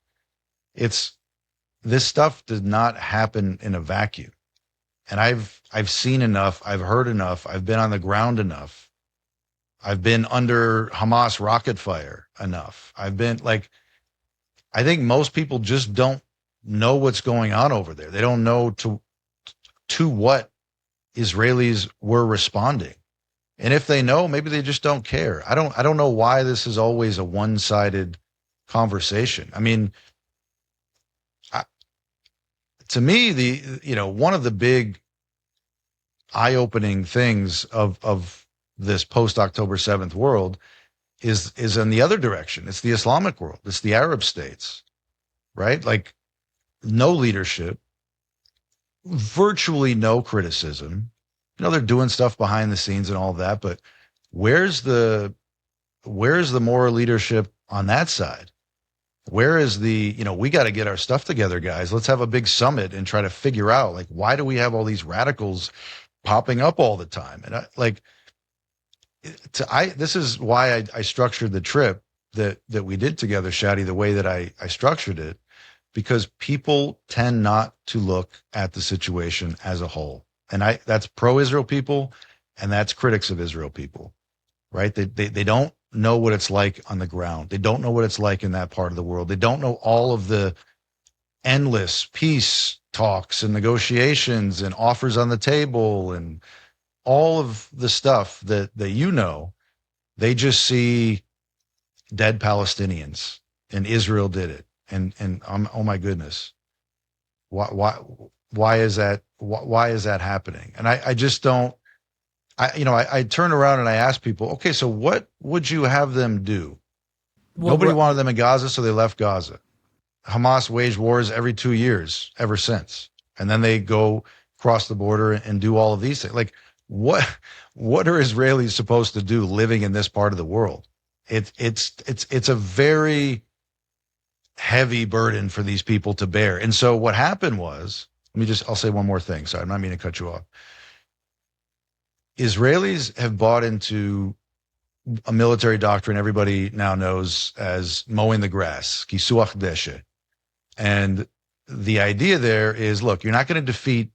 This stuff did not happen in a vacuum. And I've seen enough, I've heard enough, I've been on the ground enough. I've been under Hamas rocket fire enough. I think most people just don't know what's going on over there. They don't know to what Israelis were responding. And if they know, maybe they just don't care. I don't know why this is always a one-sided conversation. I mean, to me, one of the big eye-opening things of this post-October 7th world is in the other direction. It's the Islamic world. It's the Arab states, right? Like, no leadership, virtually no criticism. They're doing stuff behind the scenes and all that, but where's the moral leadership on that side? Where is we got to get our stuff together, guys. Let's have a big summit and try to figure out, like, why do we have all these radicals popping up all the time? And this is why I structured the trip that we did together, Shadi, the way that I structured it, because people tend not to look at the situation as a whole. And that's pro-Israel people, and that's critics of Israel people, right? They don't know what it's like on the ground. They don't know what it's like in that part of the world. They don't know all of the endless peace talks and negotiations and offers on the table and all of the stuff that they just see dead Palestinians and Israel did it. And oh my goodness, why is that? Why is that happening? And I just don't. I turn around and I ask people, okay, so what would you have them do? Well, nobody wanted them in Gaza, so they left Gaza. Hamas waged wars every 2 years ever since, and then they go cross the border and do all of these things. Like, what are Israelis supposed to do living in this part of the world? It's a very heavy burden for these people to bear. And so what happened was, I'll say one more thing. Sorry, I'm not meaning to cut you off. Israelis have bought into a military doctrine everybody now knows as mowing the grass, kisuach deshe. And the idea there is, look, you're not going to defeat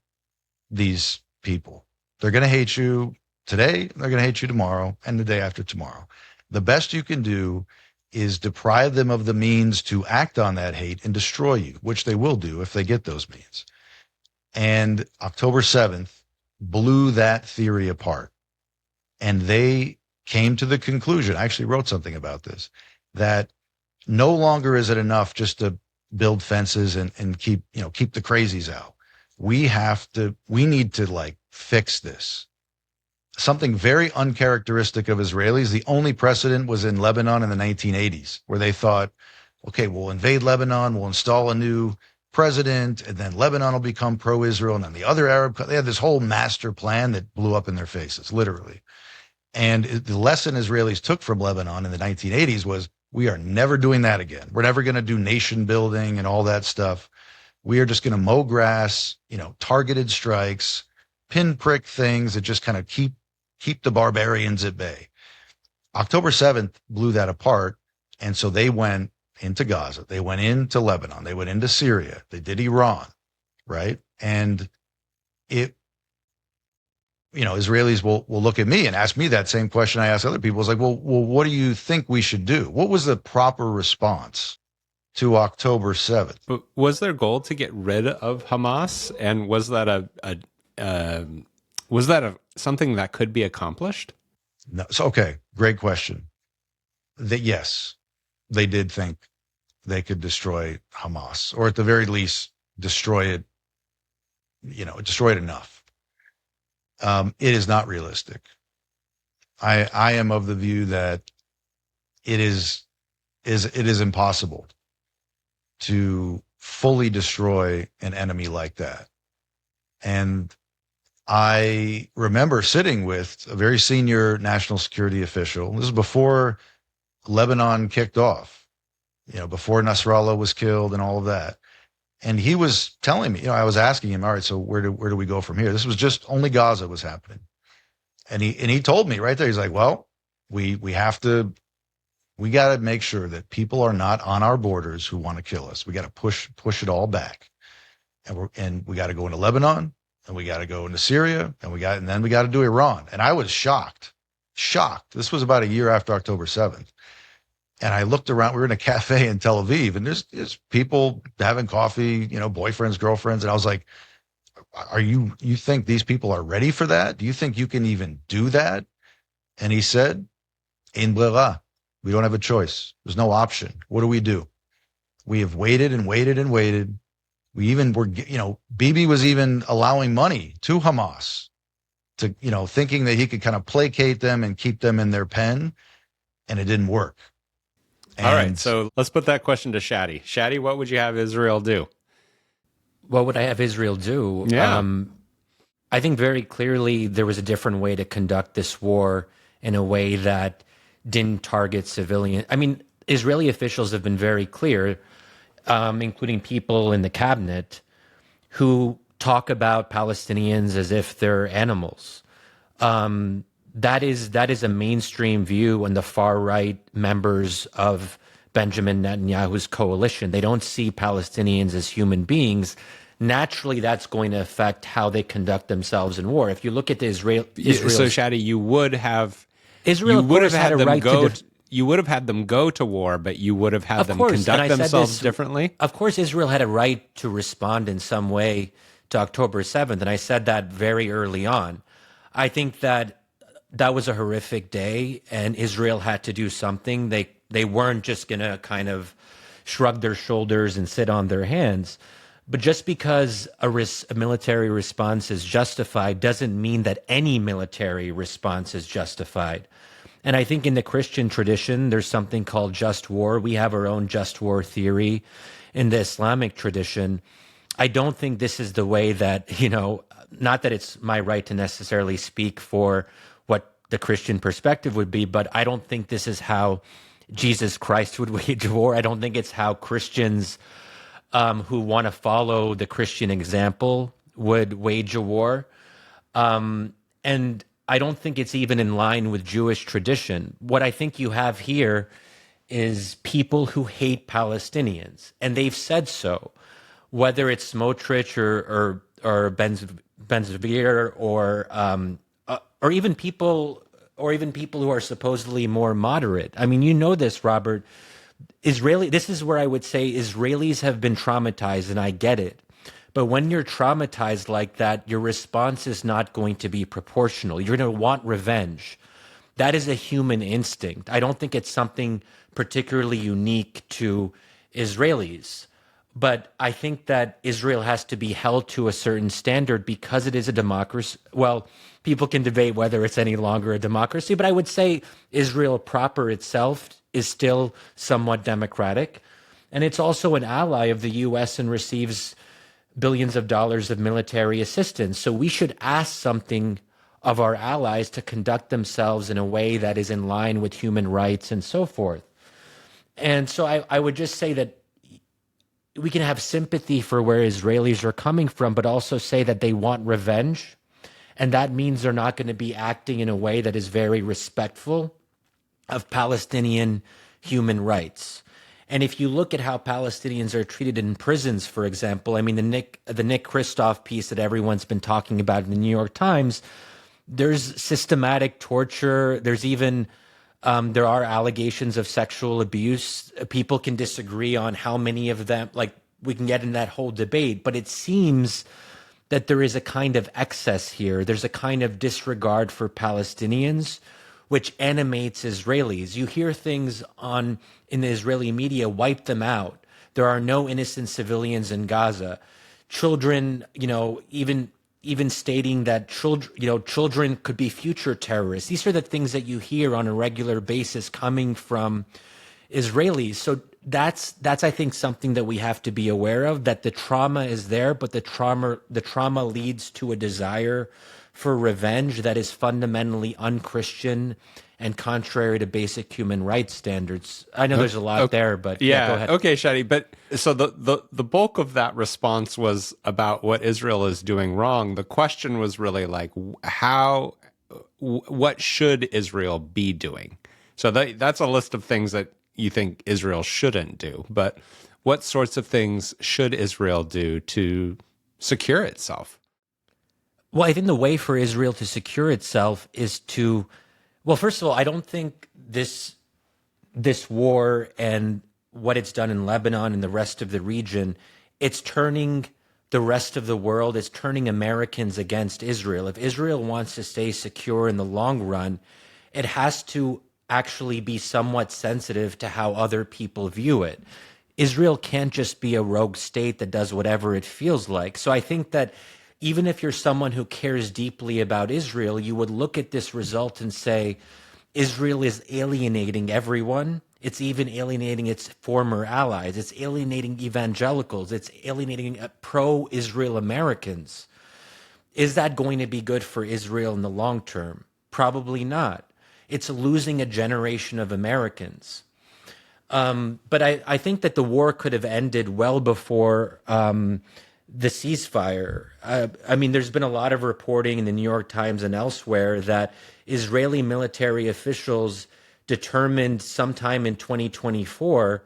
these people. They're going to hate you today, they're going to hate you tomorrow, and the day after tomorrow. The best you can do is deprive them of the means to act on that hate and destroy you, which they will do if they get those means. And October 7th blew that theory apart. And they came to the conclusion, I actually wrote something about this, that no longer is it enough just to build fences and keep the crazies out. We need to fix this. Something very uncharacteristic of Israelis. The only precedent was in Lebanon in the 1980s, where they thought, okay, we'll invade Lebanon, we'll install a new president, and then Lebanon will become pro-Israel, and then the other they had this whole master plan that blew up in their faces, literally. And the lesson Israelis took from Lebanon in the 1980s was, we are never doing that again. We're never going to do nation building and all that stuff. We are just going to mow grass, targeted strikes, pinprick things that just kind of keep the barbarians at bay. October 7th blew that apart. And so they went into Gaza. They went into Lebanon. They went into Syria. They did Iran, right? And Israelis will look at me and ask me that same question I ask other people. It's like, well, what do you think we should do? What was the proper response to October 7th? But was their goal to get rid of Hamas? And was that something that could be accomplished? No. So, okay, great question. Yes, they did think they could destroy Hamas, or at the very least destroy it, destroy it enough. It is not realistic. I am of the view that it is impossible to fully destroy an enemy like that. And I remember sitting with a very senior national security official. This is before Lebanon kicked off, before Nasrallah was killed and all of that. And he was telling me, I was asking him, all right, so where do we go from here? This was just only Gaza was happening. And he told me right there, he's like, well, we got to make sure that people are not on our borders who want to kill us. We got to push it all back. And we got to go into Lebanon, and we got to go into Syria, and then we got to do Iran. And I was shocked. This was about a year after October 7th. And I looked around, we were in a cafe in Tel Aviv, and there's people having coffee, boyfriends, girlfriends. And I was like, you think these people are ready for that? Do you think you can even do that? And he said, "Ein brera. We don't have a choice. There's no option. What do we do? We have waited and waited and waited. We even were, Bibi was even allowing money to Hamas to, thinking that he could kind of placate them and keep them in their pen, and it didn't work." All right, so let's put that question to Shadi. Shadi, what would you have Israel do? What would I have Israel do? Yeah. I think very clearly there was a different way to conduct this war in a way that didn't target civilians. I mean, Israeli officials have been very clear, including people in the cabinet, who talk about Palestinians as if they're animals. That is a mainstream view in the far right members of Benjamin Netanyahu's coalition. They don't see Palestinians as human beings. Naturally, that's going to affect how they conduct themselves in war. If you look at the Israel, so Shadi, you would have had a right you would have had them go to war, but you would have had them conduct themselves differently. Of course, Israel had a right to respond in some way to October 7th, and I said that very early on. I think that was a horrific day, and Israel had to do something. They weren't just going to kind of shrug their shoulders and sit on their hands. But just because a military response is justified doesn't mean that any military response is justified. And I think in the Christian tradition, there's something called just war. We have our own just war theory. In the Islamic tradition, I don't think this is the way that, not that it's my right to necessarily speak for what the Christian perspective would be, but I don't think this is how Jesus Christ would wage war. I don't think it's how Christians who want to follow the Christian example would wage a war. And I don't think it's even in line with Jewish tradition. What I think you have here is people who hate Palestinians, and they've said so, whether it's Smotrich or Ben-Gvir or even people who are supposedly more moderate. I mean, this, Robert. This is where I would say Israelis have been traumatized, and I get it. But when you're traumatized like that, your response is not going to be proportional. You're going to want revenge. That is a human instinct. I don't think it's something particularly unique to Israelis. But I think that Israel has to be held to a certain standard because it is a democracy. Well, people can debate whether it's any longer a democracy, but I would say Israel proper itself is still somewhat democratic. And it's also an ally of the U.S. and receives billions of dollars of military assistance. So we should ask something of our allies to conduct themselves in a way that is in line with human rights and so forth. And so I would just say that we can have sympathy for where Israelis are coming from, but also say that they want revenge. And that means they're not going to be acting in a way that is very respectful of Palestinian human rights. And if you look at how Palestinians are treated in prisons, for example, I mean, the Nick Kristof piece that everyone's been talking about in the New York Times, there's systematic torture. There's even, there are allegations of sexual abuse. People can disagree on how many of them, like we can get in that whole debate, but it seems that there is a kind of excess here. There's a kind of disregard for Palestinians, which animates Israelis. You hear things in the Israeli media, wipe them out. There are no innocent civilians in Gaza. Children, even stating that children could be future terrorists. These are the things that you hear on a regular basis coming from Israelis. So that's I think something that we have to be aware of, that the trauma is there, but the trauma leads to a desire for revenge that is fundamentally unchristian and contrary to basic human rights standards. I know there's a lot there, but go ahead. Okay, Shadi. But so the bulk of that response was about what Israel is doing wrong. The question was really like, what should Israel be doing? So that's a list of things that you think Israel shouldn't do. But what sorts of things should Israel do to secure itself? Well, I think the way for Israel to secure itself is to, well, first of all, I don't think this this war and what it's done in Lebanon and the rest of the region, it's turning the rest of the world, it's turning Americans against Israel. If Israel wants to stay secure in the long run, it has to actually be somewhat sensitive to how other people view it. Israel can't just be a rogue state that does whatever it feels like. So I think that even if you're someone who cares deeply about Israel, you would look at this result and say, Israel is alienating everyone. It's even alienating its former allies. It's alienating evangelicals. It's alienating pro-Israel Americans. Is that going to be good for Israel in the long term? Probably not. It's losing a generation of Americans. But I think that the war could have ended well before the ceasefire. I mean, there's been a lot of reporting in the New York Times and elsewhere that Israeli military officials determined sometime in 2024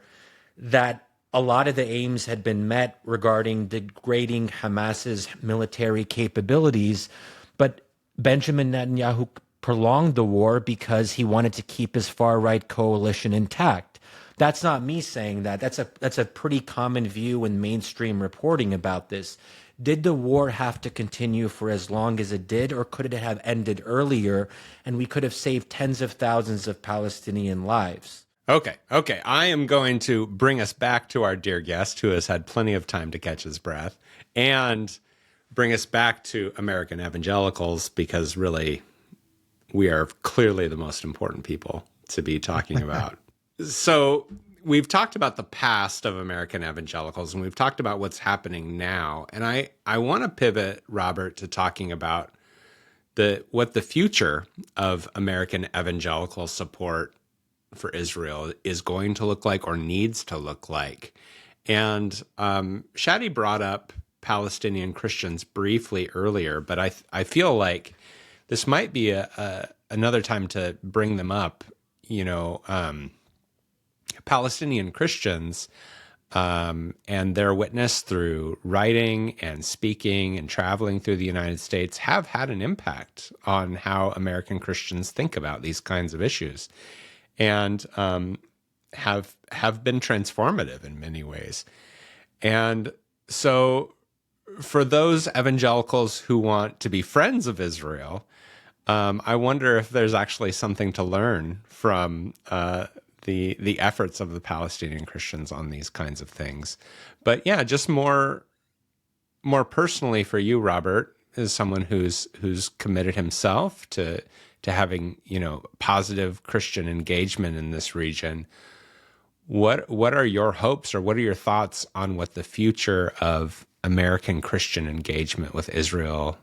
that a lot of the aims had been met regarding degrading Hamas's military capabilities, but Benjamin Netanyahu prolonged the war because he wanted to keep his far-right coalition intact. That's not me saying that. That's a pretty common view in mainstream reporting about this. Did the war have to continue for as long as it did, or could it have ended earlier and we could have saved tens of thousands of Palestinian lives? Okay. I am going to bring us back to our dear guest who has had plenty of time to catch his breath, and bring us back to American evangelicals, because really we are clearly the most important people to be talking about. So we've talked about the past of American evangelicals, and we've talked about what's happening now. And I want to pivot, Robert, to talking about what the future of American evangelical support for Israel is going to look like, or needs to look like. And Shadi brought up Palestinian Christians briefly earlier, but I feel like this might be another time to bring them up. Palestinian Christians and their witness through writing and speaking and traveling through the United States have had an impact on how American Christians think about these kinds of issues, and have been transformative in many ways. And so for those evangelicals who want to be friends of Israel, I wonder if there's actually something to learn from the efforts of the Palestinian Christians on these kinds of things. But yeah, just more personally for you, Robert, as someone who's committed himself to having, positive Christian engagement in this region. What are your hopes, or what are your thoughts on what the future of American Christian engagement with Israel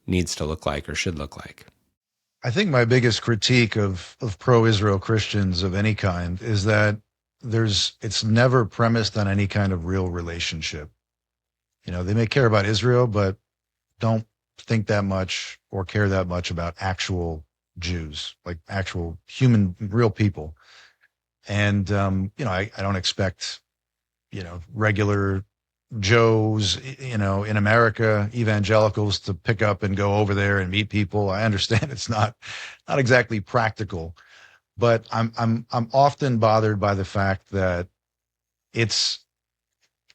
needs to look like, or should look like? I think my biggest critique of pro-Israel Christians of any kind is that it's never premised on any kind of real relationship. They may care about Israel, but don't think that much or care that much about actual Jews, like actual human, real people. And, I don't expect, regular Joes, in America, evangelicals, to pick up and go over there and meet people. I understand it's not exactly practical, but I'm often bothered by the fact that it's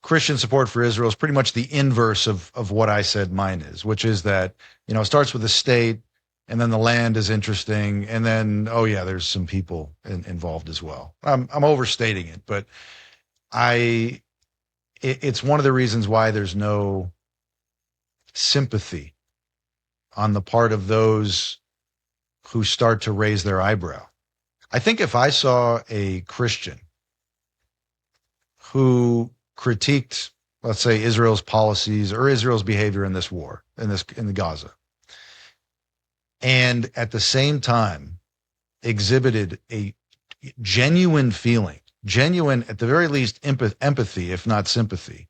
Christian support for Israel is pretty much the inverse of what I said mine is, which is that, it starts with the state, and then the land is interesting, and then, oh yeah, there's some people involved as well. I'm overstating it, but it's one of the reasons why there's no sympathy on the part of those who start to raise their eyebrow. I think if I saw a Christian who critiqued, let's say, Israel's policies or Israel's behavior in this war, in the Gaza, and at the same time exhibited a genuine feeling, at the very least, empathy, if not sympathy,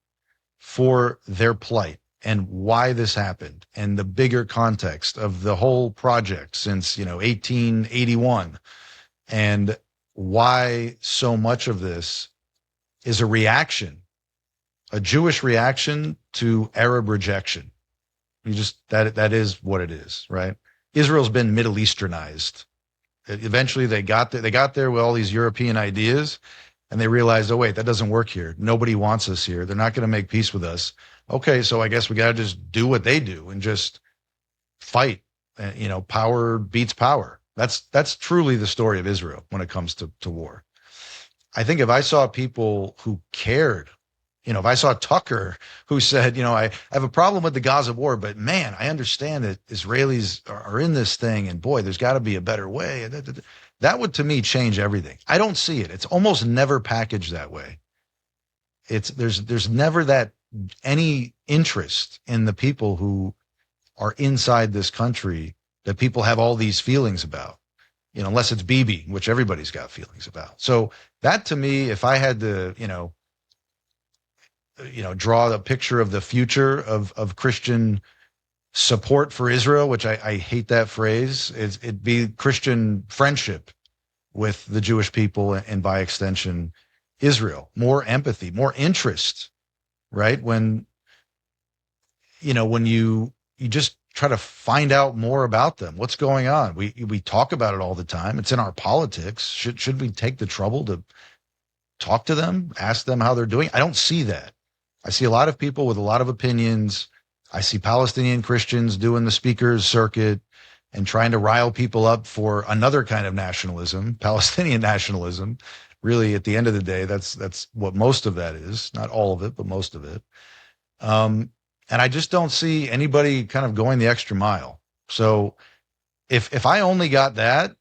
for their plight and why this happened, and the bigger context of the whole project since 1881, and why so much of this is a Jewish reaction to Arab rejection. That is what it is, right? Israel's been Middle Easternized Eventually they got there with all these European ideas, and they realized, oh wait, that doesn't work here. Nobody wants us here. They're not going to make peace with us. Okay, so I guess we got to just do what they do and just fight. Power beats power. That's truly the story of Israel when it comes to war. I think if I saw people who cared, if I saw Tucker who said, I have a problem with the Gaza war, but man, I understand that Israelis are in this thing, and boy, there's got to be a better way. That would, to me, change everything. I don't see it. It's almost never packaged that way. There's never that any interest in the people who are inside this country that people have all these feelings about, unless it's Bibi, which everybody's got feelings about. So that, to me, if I had to, draw the picture of the future of Christian support for Israel, which I hate that phrase, it'd be Christian friendship with the Jewish people and by extension, Israel, more empathy, more interest, right? When you just try to find out more about them, what's going on. We talk about it all the time. It's in our politics. Should we take the trouble to talk to them, ask them how they're doing? I don't see that. I see a lot of people with a lot of opinions. I see Palestinian Christians doing the speakers circuit and trying to rile people up for another kind of nationalism, Palestinian nationalism. Really, at the end of the day, that's what most of that is. Not all of it, but most of it. And I just don't see anybody kind of going the extra mile. So if I only got that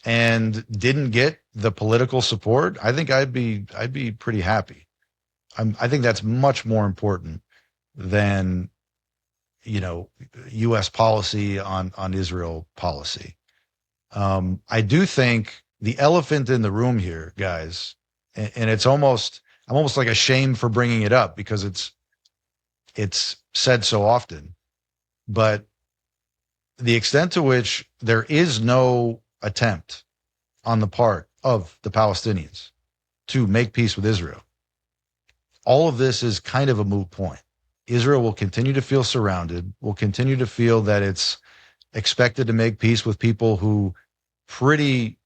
and didn't get the political support, I think I'd be pretty happy. I think that's much more important than, U.S. policy on Israel policy. I do think the elephant in the room here, guys, and I'm almost like ashamed for bringing it up because it's said so often, but the extent to which there is no attempt on the part of the Palestinians to make peace with Israel, all of this is kind of a moot point. Israel will continue to feel surrounded, will continue to feel that it's expected to make peace with people who pretty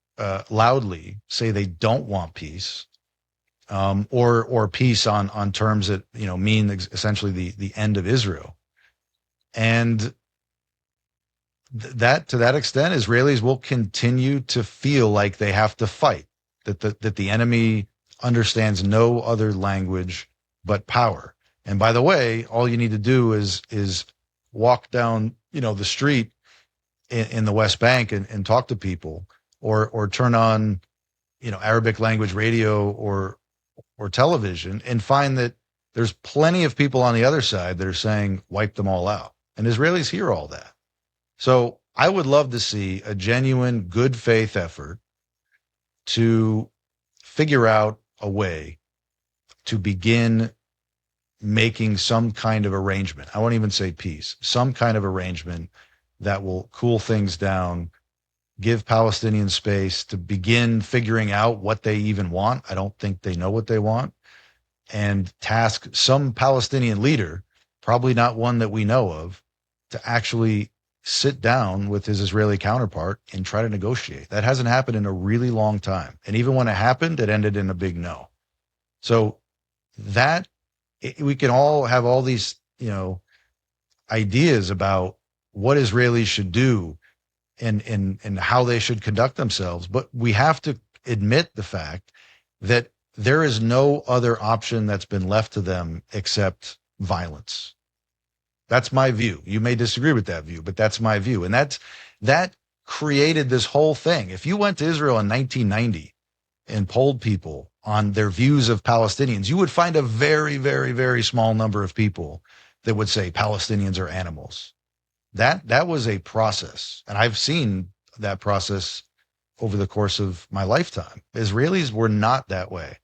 loudly say they don't want peace, or peace on terms that mean essentially the end of Israel, and that to that extent, Israelis will continue to feel like they have to fight, that the enemy understands no other language but power. And by the way, all you need to do is walk down the street in the West Bank and talk to people, or turn on Arabic language radio or television and find that there's plenty of people on the other side that are saying wipe them all out. And Israelis hear all that. So I would love to see a genuine good faith effort to figure out a way to begin making some kind of arrangement. I won't even say peace, some kind of arrangement that will cool things down, give Palestinians space to begin figuring out what they even want. I don't think they know what they want. And task some Palestinian leader, probably not one that we know of, to actually sit down with his Israeli counterpart and try to negotiate. That hasn't happened in a really long time. And even when it happened, it ended in a big no. So we can all have all these, ideas about what Israelis should do and how they should conduct themselves. But we have to admit the fact that there is no other option that's been left to them except violence. That's my view. You may disagree with that view, but that's my view. And that created this whole thing. If you went to Israel in 1990 and polled people on their views of Palestinians, you would find a very, very, very small number of people that would say Palestinians are animals. That was a process. And I've seen that process over the course of my lifetime. Israelis were not that way.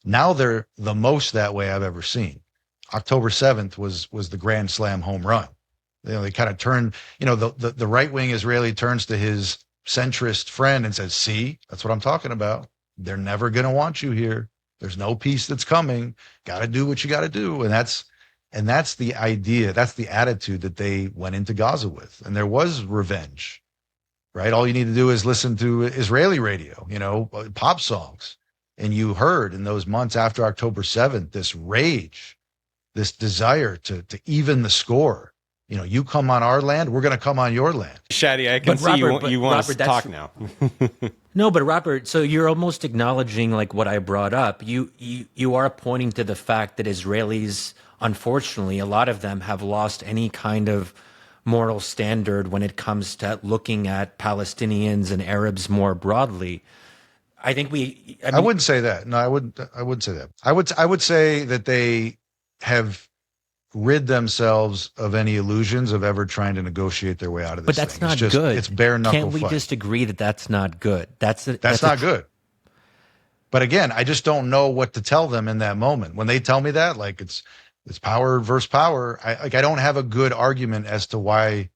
Now they're the most that way I've ever seen. October 7th was the grand slam home run. They kind of turned, the right-wing Israeli turns to his centrist friend and says, see, that's what I'm talking about. They're never going to want you here. There's no peace that's coming. Got to do what you got to do. And that's the idea. That's the attitude that they went into Gaza with. And there was revenge, right? All you need to do is listen to Israeli radio, pop songs. And you heard in those months after October 7th, this rage, this desire to even the score. You come on our land, we're going to come on your land. Shadi, I can But see Robert, you want Robert, us to talk now. No, but Robert, so you're almost acknowledging like what I brought up. You are pointing to the fact that Israelis, unfortunately, a lot of them have lost any kind of moral standard when it comes to looking at Palestinians and Arabs more broadly. I think I wouldn't say that. No, I wouldn't say that. I would say that they have rid themselves of any illusions of ever trying to negotiate their way out of this. But that's thing. not It's good. It's bare knuckle Can't we fight. just agree that that's not good? That's not good. But again, I just don't know what to tell them in that moment. When they tell me that, like it's power versus power, I don't have a good argument as to why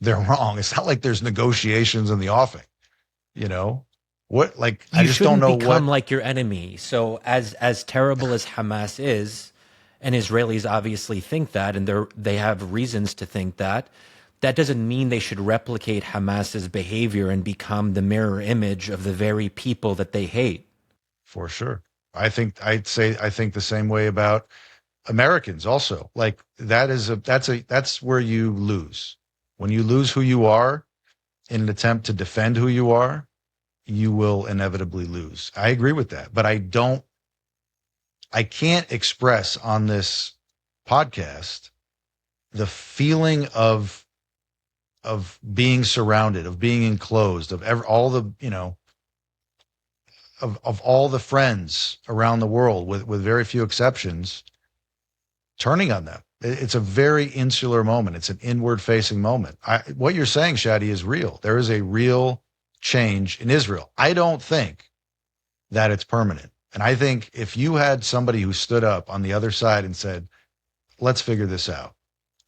they're wrong. It's not like there's negotiations in the offing. What, like, I just don't know You shouldn't become what. like your enemy. So as terrible as Hamas is, and Israelis obviously think that, and they have reasons to think that, that doesn't mean they should replicate Hamas's behavior and become the mirror image of the very people that they hate. For sure. I think the same way about Americans also. Like that's where you lose. When you lose who you are in an attempt to defend who you are, you will inevitably lose. I agree with that, but I can't express on this podcast the feeling of being surrounded, of being enclosed, of all the, of all the friends around the world, with very few exceptions, turning on them. It's a very insular moment. It's an inward facing moment. What you're saying, Shadi, is real. There is a real change in Israel. I don't think that it's permanent. And I think if you had somebody who stood up on the other side and said, let's figure this out,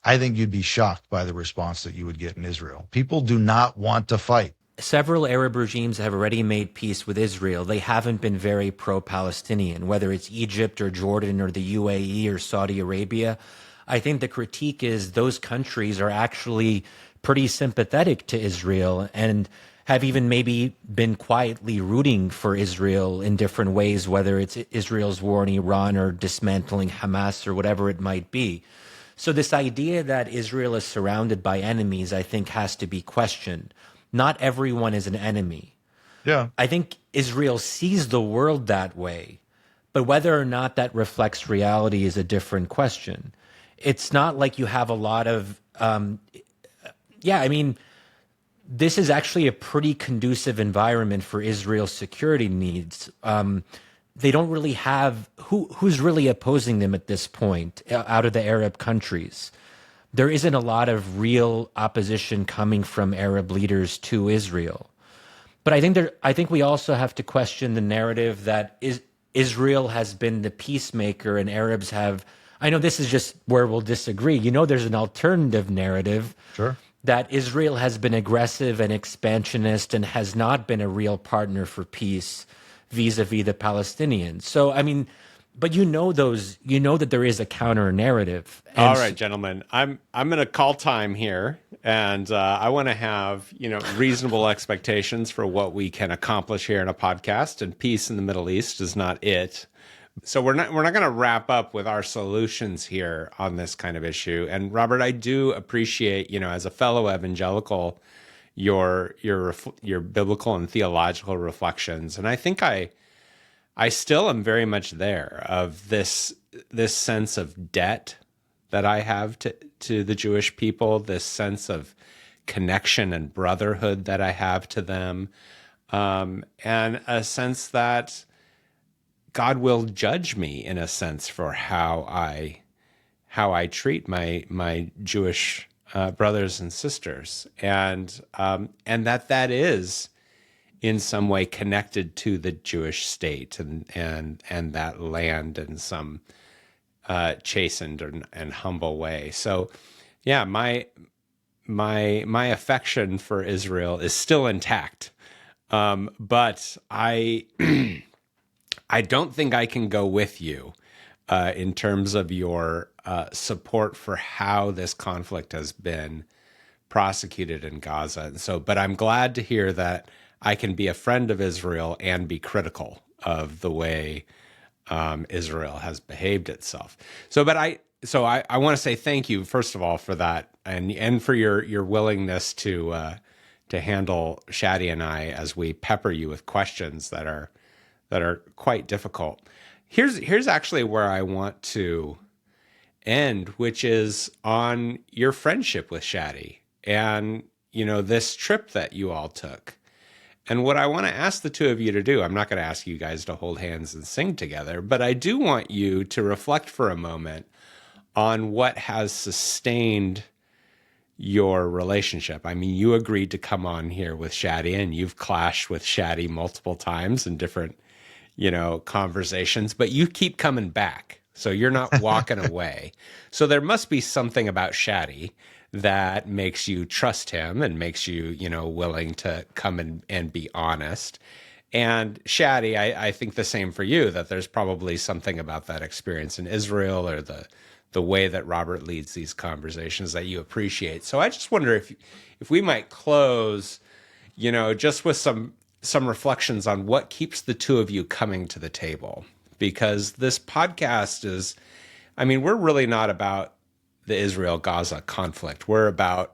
I think you'd be shocked by the response that you would get in Israel. People do not want to fight. Several Arab regimes have already made peace with Israel. They haven't been very pro-Palestinian, whether it's Egypt or Jordan or the UAE or Saudi Arabia. I think the critique is those countries are actually pretty sympathetic to Israel and have even maybe been quietly rooting for Israel in different ways, whether it's Israel's war in Iran or dismantling Hamas or whatever it might be. So this idea that Israel is surrounded by enemies, I think, has to be questioned. Not everyone is an enemy. Yeah. I think Israel sees the world that way, but whether or not that reflects reality is a different question. It's not like you have a lot of, this is actually a pretty conducive environment for Israel's security needs. They don't really have, who's really opposing them at this point out of the Arab countries? There isn't a lot of real opposition coming from Arab leaders to Israel. But I think we also have to question the narrative that Israel has been the peacemaker and Arabs have. I know this is just where we'll disagree. There's an alternative narrative. Sure. That Israel has been aggressive and expansionist and has not been a real partner for peace vis-a-vis the Palestinians. So, but that there is a counter narrative. All right, gentlemen, I'm going to call time here, and I want to have reasonable expectations for what we can accomplish here in a podcast. And peace in the Middle East is not it. So we're not going to wrap up with our solutions here on this kind of issue. And Robert, I do appreciate as a fellow evangelical, your biblical and theological reflections, and I think I still am very much there of this sense of debt that I have to the Jewish people, this sense of connection and brotherhood that I have to them, and a sense that God will judge me in a sense for how I treat my Jewish brothers and sisters, and that is in some way connected to the Jewish state and that land in some chastened and humble way. So, yeah, my affection for Israel is still intact, but I don't think I can go with you in terms of your support for how this conflict has been prosecuted in Gaza. And so, but I'm glad to hear that I can be a friend of Israel and be critical of the way Israel has behaved itself. I want to say thank you first of all for that, and for your willingness to handle Shadi and I as we pepper you with questions that are quite difficult. Here's actually where I want to end, which is on your friendship with Shadi and this trip that you all took. And what I want to ask the two of you to do, I'm not going to ask you guys to hold hands and sing together, but I do want you to reflect for a moment on what has sustained your relationship. I mean, you agreed to come on here with Shadi, and you've clashed with Shadi multiple times in different, conversations, but you keep coming back. So you're not walking away. So there must be something about Shadi that makes you trust him and makes you, willing to come and be honest. And Shadi, I think the same for you, that there's probably something about that experience in Israel or the way that Robert leads these conversations that you appreciate. So I just wonder if we might close, just with some reflections on what keeps the two of you coming to the table. Because this podcast is, we're really not about the Israel-Gaza conflict. We're about,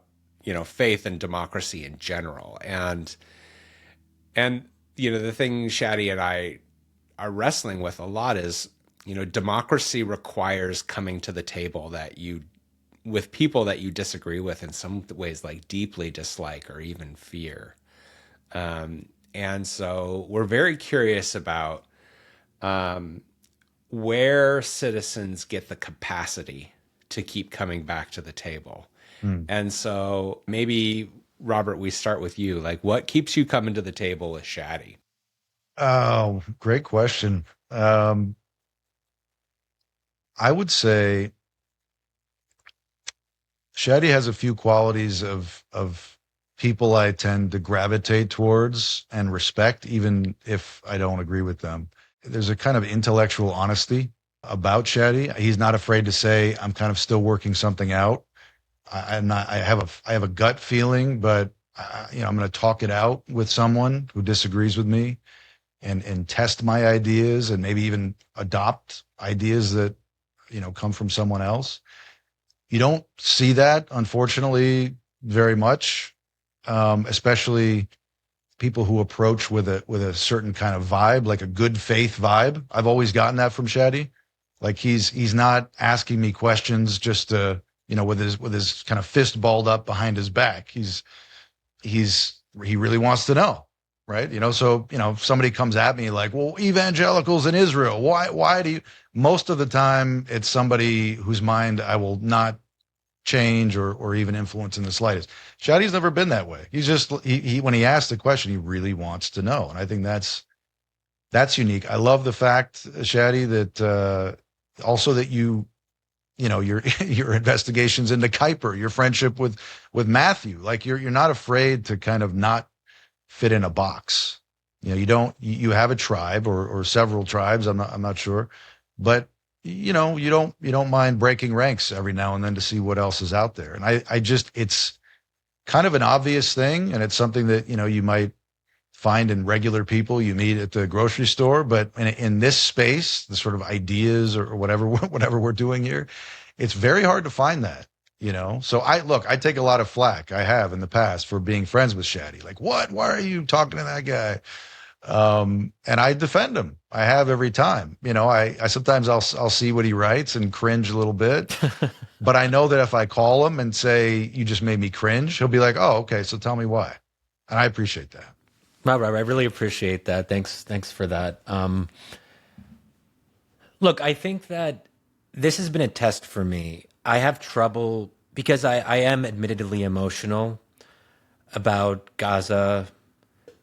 faith and democracy in general. And the thing Shadi and I are wrestling with a lot is, democracy requires coming to the table with people that you disagree with, in some ways like deeply dislike or even fear. And so we're very curious about where citizens get the capacity to keep coming back to the table. And so maybe, Robert, we start with you. Like, what keeps you coming to the table with Shadi? Oh, great question. I would say Shadi has a few qualities of people I tend to gravitate towards and respect, even if I don't agree with them. There's a kind of intellectual honesty about Shadi. He's not afraid to say, I'm kind of still working something out. I have a gut feeling, but I'm going to talk it out with someone who disagrees with me and test my ideas and maybe even adopt ideas that, come from someone else. You don't see that, unfortunately, very much, especially people who approach with a certain kind of vibe, like a good faith vibe. I've always gotten that from Shadi. Like he's not asking me questions just to, with his kind of fist balled up behind his back. He really wants to know, right? So if somebody comes at me like, well, evangelicals in Israel, why do you? Most of the time, it's somebody whose mind I will not change or even influence in the slightest. Shadi's never been that way. He's just he when he asks the question, he really wants to know, and I think that's unique. I love the fact, Shadi, that also that your your investigations into Kuiper, your friendship with Matthew, like you're not afraid to kind of not fit in a box. You have a tribe or several tribes. I'm not sure, but you don't mind breaking ranks every now and then to see what else is out there. And I just, it's kind of an obvious thing, and it's something that you might find in regular people you meet at the grocery store, but in this space, the sort of ideas or whatever we're doing here, it's very hard to find that. So I take a lot of flack, I have in the past, for being friends with Shadi. Like, what? Why are you talking to that guy? And I defend him. I have every time. I sometimes I'll see what he writes and cringe a little bit, but I know that if I call him and say, you just made me cringe, he'll be like, oh, okay, so tell me why. And I appreciate that. Robert, I really appreciate that. Thanks for that. Look, I think that this has been a test for me. I have trouble because I am admittedly emotional about Gaza.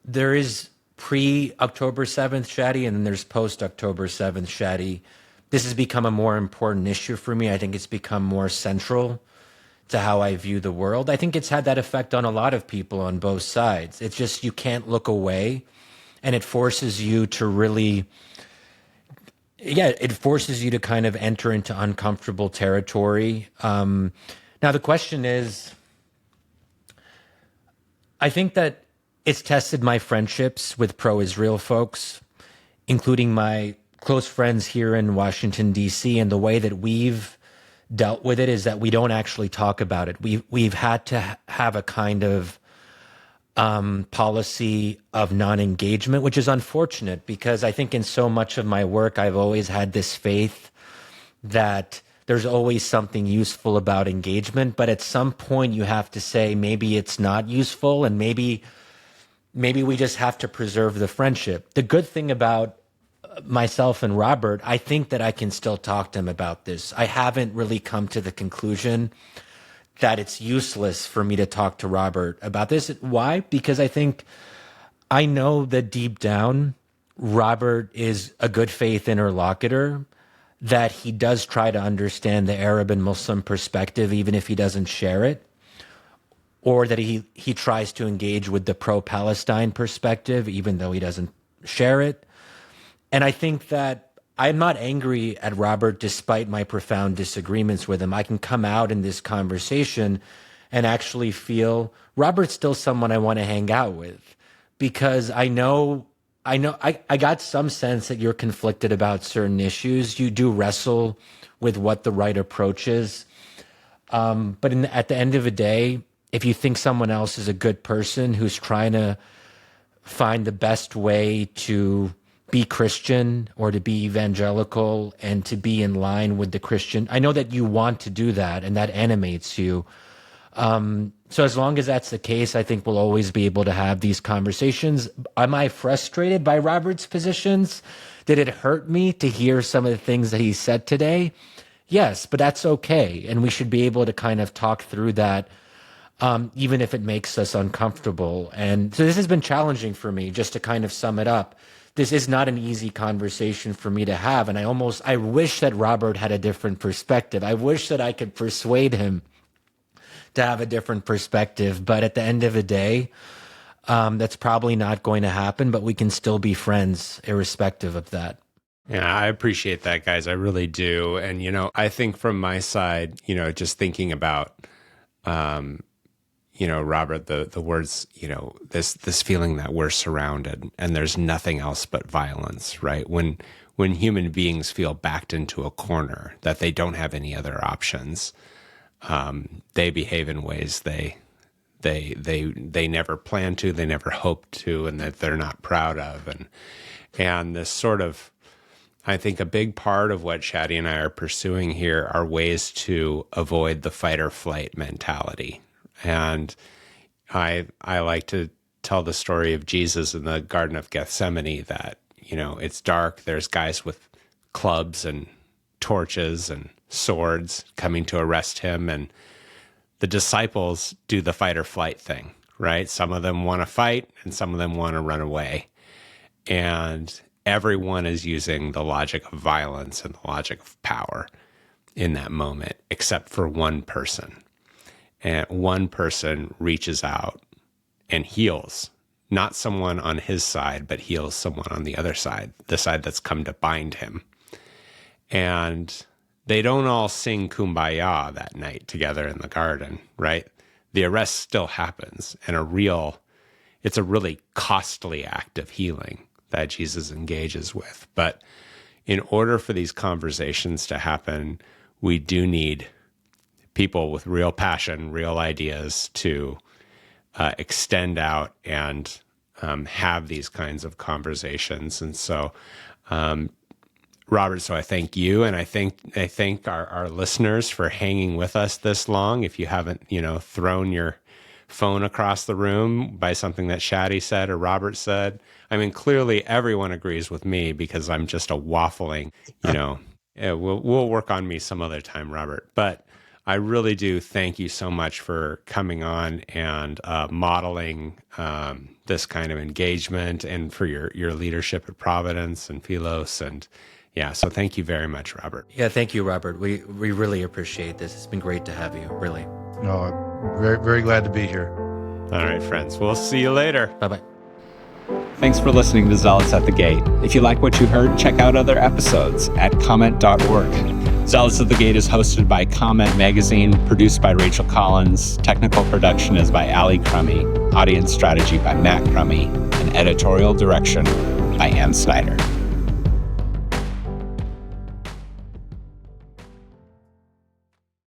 There is pre-October 7th Shadi, and then there's post-October 7th Shadi. This has become a more important issue for me. I think it's become more central to how I view the world. I think it's had that effect on a lot of people on both sides. It's just you can't look away, and it forces you to really, it forces you to kind of enter into uncomfortable territory. Now, the question is, I think that it's tested my friendships with pro-Israel folks, including my close friends here in Washington, D.C., and the way that we've dealt with it is that we don't actually talk about it. We've had to have a kind of policy of non-engagement, which is unfortunate because I think in so much of my work, I've always had this faith that there's always something useful about engagement, but at some point you have to say maybe it's not useful, and maybe we just have to preserve the friendship. The good thing about myself and Robert, I think that I can still talk to him about this. I haven't really come to the conclusion that it's useless for me to talk to Robert about this. Why? Because I know that deep down, Robert is a good faith interlocutor, that he does try to understand the Arab and Muslim perspective, even if he doesn't share it, or that he tries to engage with the pro-Palestine perspective, even though he doesn't share it. And I think that I'm not angry at Robert despite my profound disagreements with him. I can come out in this conversation and actually feel Robert's still someone I want to hang out with, because I got some sense that you're conflicted about certain issues. You do wrestle with what the right approach is. But at the end of the day, if you think someone else is a good person who's trying to find the best way to be Christian or to be evangelical and to be in line with the Christian, I know that you want to do that and that animates you. So as long as that's the case, I think we'll always be able to have these conversations. Am I frustrated by Robert's positions? Did it hurt me to hear some of the things that he said today? Yes, but that's okay. And we should be able to kind of talk through that, even if it makes us uncomfortable. And so this has been challenging for me, just to kind of sum it up. This is not an easy conversation for me to have. And I wish that Robert had a different perspective. I wish that I could persuade him to have a different perspective. But at the end of the day, that's probably not going to happen, but we can still be friends irrespective of that. Yeah, I appreciate that, guys. I really do. And, I think from my side, just thinking about, Robert, the words, this feeling that we're surrounded and there's nothing else but violence, right? When human beings feel backed into a corner, that they don't have any other options, they behave in ways they never planned to, they never hoped to, and that they're not proud of. And this sort of, I think a big part of what Shadi and I are pursuing here are ways to avoid the fight or flight mentality. And I like to tell the story of Jesus in the Garden of Gethsemane that, it's dark, there's guys with clubs and torches and swords coming to arrest him, and the disciples do the fight or flight thing, right? Some of them want to fight and some of them want to run away. And everyone is using the logic of violence and the logic of power in that moment, except for one person. And one person reaches out and heals, not someone on his side, but heals someone on the other side, the side that's come to bind him. And they don't all sing Kumbaya that night together in the garden, right? The arrest still happens, and it's a really costly act of healing that Jesus engages with. But in order for these conversations to happen, we do need people with real passion, real ideas to extend out and have these kinds of conversations. And so, Robert, so I thank you, and I thank our listeners for hanging with us this long. If you haven't, thrown your phone across the room by something that Shadi said or Robert said, I mean, clearly everyone agrees with me because I'm just a waffling, we'll work on me some other time, Robert. But I really do thank you so much for coming on and modeling this kind of engagement, and for your leadership at Providence and Philos. And yeah, so thank you very much, Robert. Yeah, thank you, Robert. We really appreciate this. It's been great to have you, really. No, I'm very, very glad to be here. All right, friends. We'll see you later. Bye-bye. Thanks for listening to Zealots at the Gate. If you like what you heard, check out other episodes at comment.org. Zealots of the Gate is hosted by Comment Magazine, produced by Rachel Collins. Technical production is by Ali Crummy, audience strategy by Matt Crummy, and editorial direction by Ann Snyder.